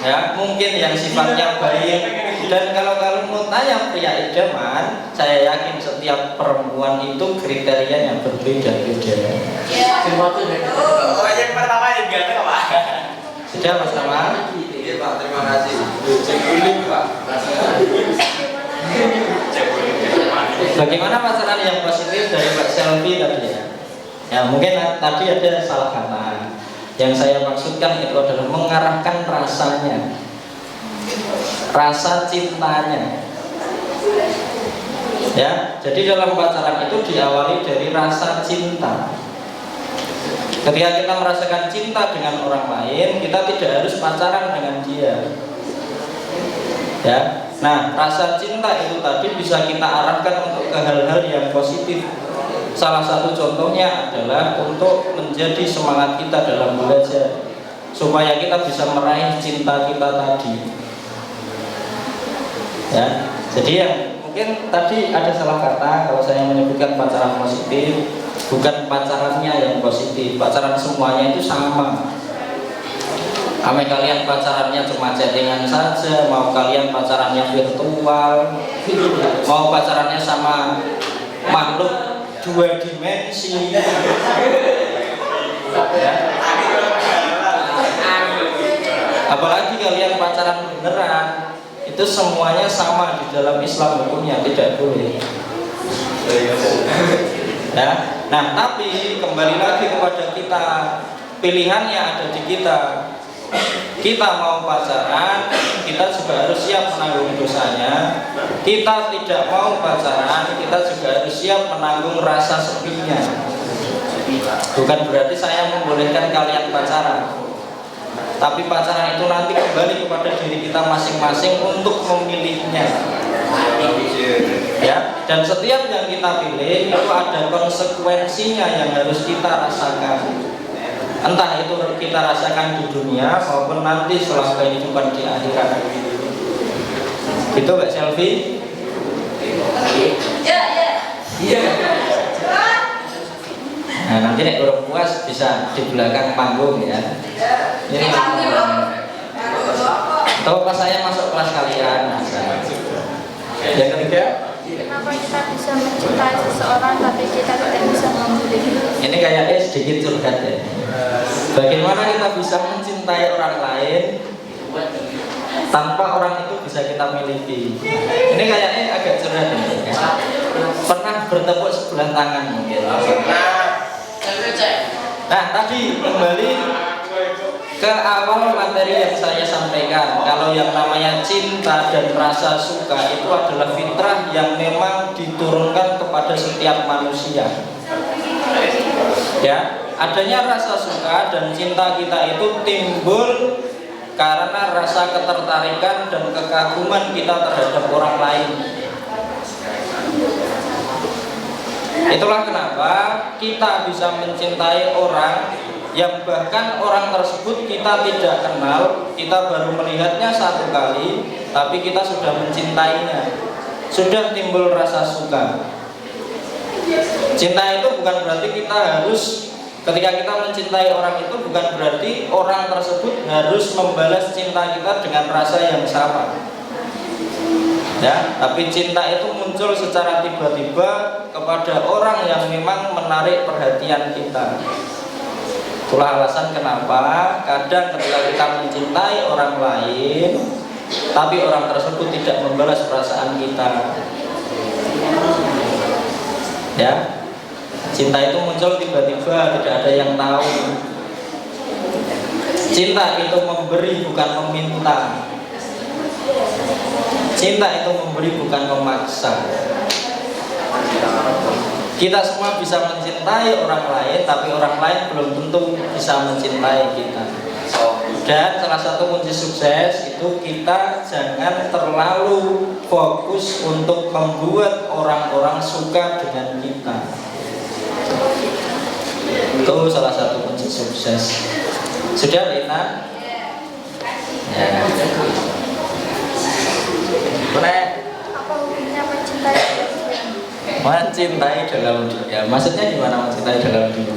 ya mungkin yang sifatnya baik. Dan kalau mau tanya pria idaman, saya yakin setiap perempuan itu kriterianya berbeda-beda. Oh, yang pertama yang ganteng apa? Sudah Mas Rama? Iya Pak, terima kasih. Cekuling Pak. Bagaimana pacaran yang positif dari Mbak Selvi tadi ya? Ya mungkin tadi ada salah kata. Yang saya maksudkan itu adalah mengarahkan rasanya, rasa cintanya. Ya, jadi dalam pacaran itu diawali dari rasa cinta. Ketika kita merasakan cinta dengan orang lain, kita tidak harus pacaran dengan dia. Ya, nah rasa cinta itu tadi bisa kita arahkan untuk ke hal-hal yang positif. Salah satu contohnya adalah untuk menjadi semangat kita dalam belajar, supaya kita bisa meraih cinta kita tadi. Ya, jadi yang mungkin tadi ada salah kata kalau saya menyebutkan pacaran positif, bukan pacarannya yang positif. Pacaran semuanya itu sama. Ame kalian pacarannya cuma chattingan saja, mau kalian pacarannya virtual, mau pacarannya sama makhluk 2 dimensi. Ya. Apalagi kalian pacaran beneran, itu semuanya sama di dalam Islam hukumnya, tidak boleh. Ya. Nah, tapi kembali lagi kepada kita, pilihannya ada di kita. Kita mau pacaran, kita juga harus siap menanggung dosanya. Kita tidak mau pacaran, kita juga harus siap menanggung rasa sepinya. Bukan berarti saya membolehkan kalian pacaran, tapi pacaran itu nanti kembali kepada diri kita masing-masing untuk memilihnya. Ya, Dan setiap yang kita pilih itu ada konsekuensinya yang harus kita rasakan. Entah itu kita rasakan di dunia maupun nanti setelah kehidupan di akhirat. Gitu Mbak Selvi? Iya. Nah nanti nek kurang puas bisa di belakang panggung ya. Ini atau pas saya masuk kelas kalian. Yang ketiga, Kenapa kita bisa mencintai seseorang tapi kita tidak bisa membuli? ini kayaknya sedikit curhat ya. Bagaimana kita bisa mencintai orang lain tanpa orang itu bisa kita miliki? Ini kayaknya agak curhat ya. Pernah bertepuk sebelah tangan mungkin. Nah tadi kembali ke awal materi yang saya sampaikan. Kalau yang namanya cinta dan rasa suka itu adalah fitrah yang memang diturunkan kepada setiap manusia. Ya, adanya rasa suka dan cinta kita itu timbul karena rasa ketertarikan dan kekaguman kita terhadap orang lain. Itulah kenapa kita bisa mencintai orang yang bahkan orang tersebut kita tidak kenal, kita baru melihatnya satu kali, tapi kita sudah mencintainya, sudah timbul rasa suka. Cinta itu bukan berarti kita harus, ketika kita mencintai orang itu bukan berarti orang tersebut harus membalas cinta kita dengan rasa yang sama. Ya, tapi cinta itu muncul secara tiba-tiba kepada orang yang memang menarik perhatian kita. Itulah alasan kenapa kadang ketika kita mencintai orang lain tapi orang tersebut tidak membalas perasaan kita. Ya, cinta itu muncul tiba-tiba, tidak ada yang tahu. Cinta itu memberi bukan meminta. Cinta itu memberi bukan memaksa. Kita semua bisa mencintai orang lain, tapi orang lain belum tentu bisa mencintai kita. Dan salah satu kunci sukses itu kita jangan terlalu fokus untuk membuat orang-orang suka dengan kita. Itu salah satu kunci sukses. Sudah, Rina? Ya. Apa hukumnya mencintai? Mencintai dalam dunia. Maksudnya gimana mencintai dalam dunia?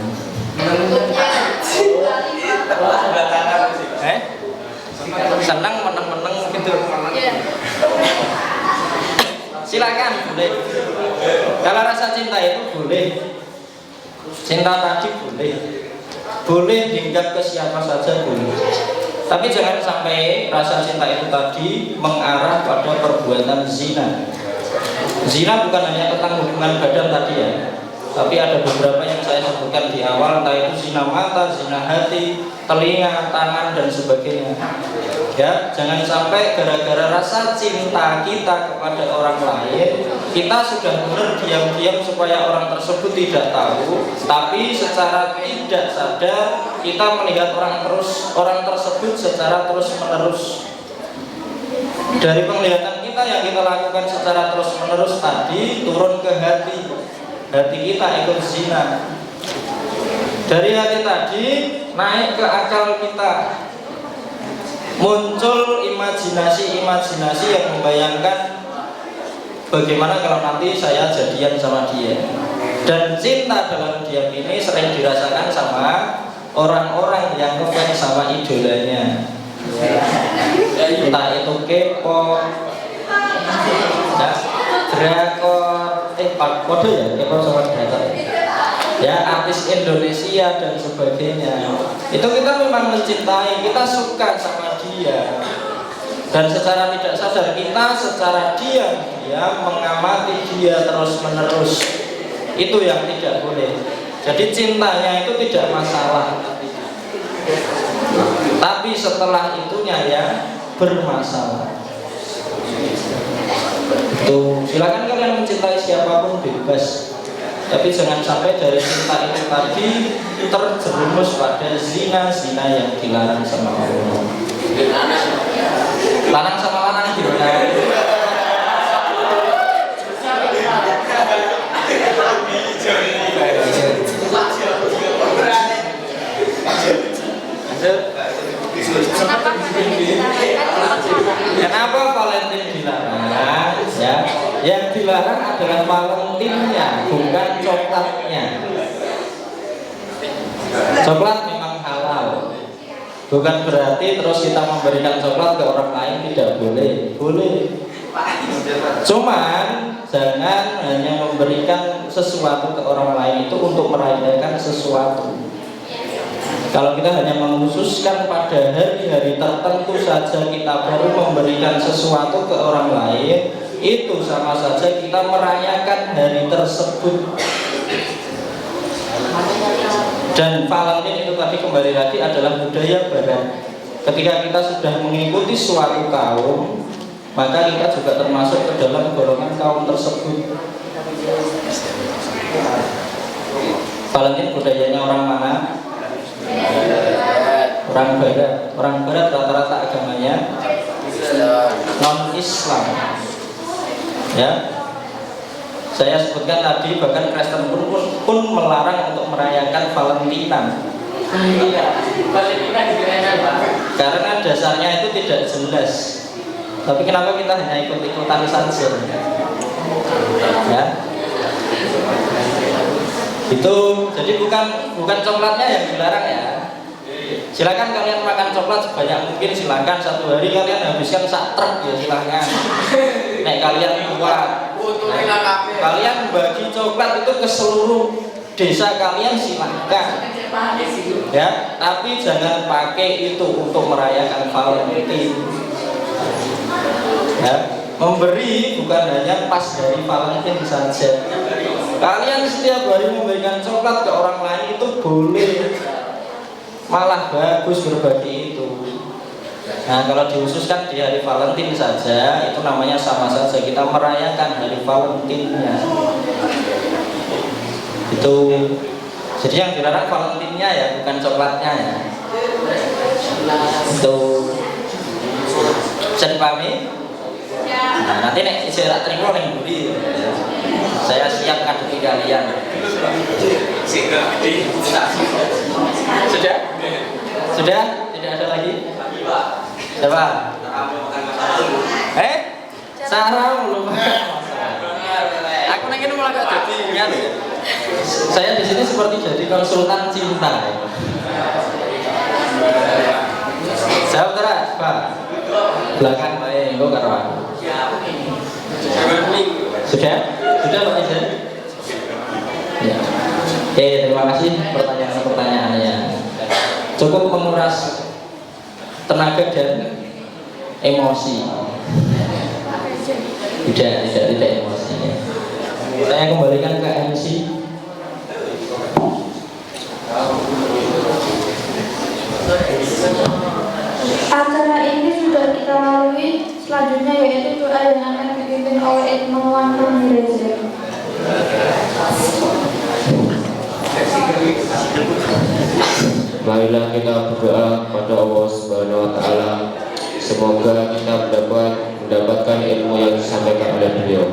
Senang meneng-meneng gitu. Silakan, boleh. Kalau rasa cinta itu boleh. Cinta tadi boleh. Boleh hinggap ke siapa saja boleh. Tapi jangan sampai rasa cinta itu tadi mengarah pada perbuatan zina. Zina bukan hanya tentang hubungan badan tadi ya, tapi ada beberapa yang saya sebutkan di awal, entah itu zina mata, zina hati, telinga, tangan dan sebagainya. Ya, jangan sampai gara-gara rasa cinta kita kepada orang lain, kita sudah benar diam-diam supaya orang tersebut tidak tahu, tapi secara tidak sadar kita melihat orang tersebut secara terus-menerus. Dari penglihatan kita yang kita lakukan secara terus-menerus tadi turun ke hati kita ikut zina. Dari hati tadi naik ke akal kita, muncul imajinasi yang membayangkan bagaimana kalau nanti saya jadian sama dia. Dan cinta dalam diam ini sering dirasakan sama orang-orang yang ngefans sama idolanya. Entah itu K-pop, ya, drakor, kode ya, K-pop sama drakor, ya, artis Indonesia dan sebagainya. Itu kita memang mencintai, kita suka sama dia, dan secara tidak sadar kita secara diam-diam mengamati dia terus-menerus. Itu yang tidak boleh. Jadi cintanya itu tidak masalah, tapi setelah itunya ya bermasalah. Tuh, silakan kalian mencintai siapapun bebas, tapi jangan sampai dari cinta itu tadi terjerumus pada zina yang dilarang sama Allah. Lanang sama lanang gimana? Yang dilarang adalah Valentinnya, bukan coklatnya. Coklat memang halal, bukan berarti terus kita memberikan coklat ke orang lain tidak boleh. Boleh. Cuman jangan hanya memberikan sesuatu ke orang lain itu untuk merayakan sesuatu. Kalau kita hanya mengkhususkan pada hari-hari tertentu saja kita baru memberikan sesuatu ke orang lain, itu sama saja kita merayakan hari tersebut. Dan Valentine itu tadi kembali lagi adalah budaya barat. Ketika kita sudah mengikuti suatu kaum, maka kita juga termasuk ke dalam golongan kaum tersebut. Valentine budayanya orang mana? Orang barat. Orang barat rata-rata agamanya non-Islam. Ya, saya sebutkan tadi bahkan Kristen pun melarang untuk merayakan Valentine. Karena dasarnya itu tidak jelas. Tapi kenapa kita hanya ikut-ikutan saja? Ya, itu jadi bukan coklatnya yang dilarang ya. Silakan kalian makan coklat sebanyak mungkin, silakan satu hari kalian habiskan sak truk ya silakan. Nek kalian kuat, kalian bagi coklat itu ke seluruh desa kalian silakan. Ya, tapi jangan pakai itu untuk merayakan Valentine. Ya, memberi bukan hanya pas dari Valentine saja. Kalian setiap hari memberikan coklat ke orang lain itu boleh. Malah bagus berbagi itu. Nah, kalau dikhususkan di hari Valentine saja, itu namanya sama saja kita merayakan hari Valentine-nya. Itu jadi yang dilarang Valentine-nya ya, bukan coklatnya ya. Itu bisa dipahami? Nah, nanti nek saya terima ning buri. Saya siap ngadepi kalian. Sudah? Sudah? Tidak ada lagi? Coba. Sarang belum. Aku nengin malah gak jadi kan. Saya di sini seperti jadi konsultan cinta. Jawab terus, Pak. Belakang bae engko karo aku. Sudah? Sudah Pak Iza? Ya. Oke, terima kasih pertanyaan-pertanyaannya. Cukup menguras tenaga dan emosi. Tidak emosi. Saya kembalikan ke MC. Acara ini sudah kita lalui, selanjutnya yaitu doa yang akan dipimpin oleh Imam Reza. Marilah kita berdoa kepada Allah Subhanahu wa taala. Semoga kita mendapatkan ilmu yang disampaikan oleh beliau.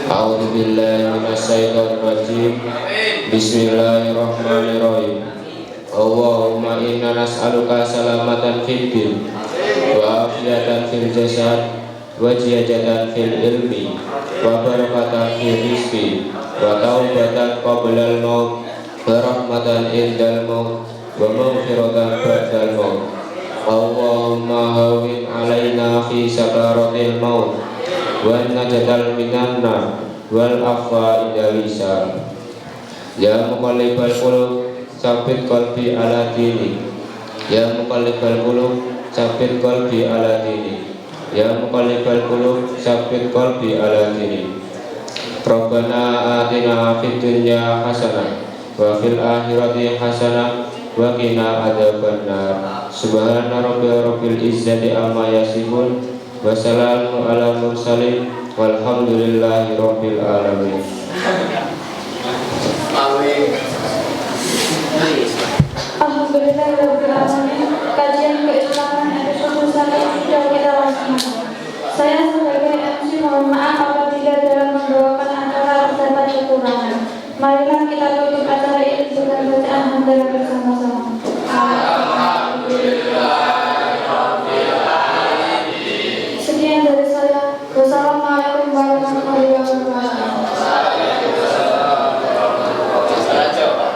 A'udzubillahi minasyaitonirrajim. Bismillahirrahmanirrahim. Allahumma inna nas'aluka salamatan fid din wa afiyatan fil jasad wa ziyadatan fil ilmi wa barakatan fil rizqi wa taubatan qablal maut wa rahmatan indal maut wa maghfiratan ba'dal maut. Allahumma hawwin alaina fi sakaratil maut wa najatan minan nar wal afwa idal hisab. Ya muqallibal qulub sabit qalbi ala dini. Ya muqallibal qulub sabit qalbi ala dini. Ya muqallibal qulub sabit qalbi ala dini. Rabbana atina fid dunya hasanah wa fil akhirati hasanah wa qina adzabannar. Subhana rabbil izzati amma yasifun wa salamun ala mursalin walhamdulillahi rabbil alamin. Alhamdulillahirrahmanirrahim. Kajian keislaman episode 1 sudah kita laksanakan. Saya sebagai MC mohon maaf apabila dalam membawakan acara terdapat kekurangan. Marilah kita tutup acara ini dengan bacaan hamdalah bersama-sama.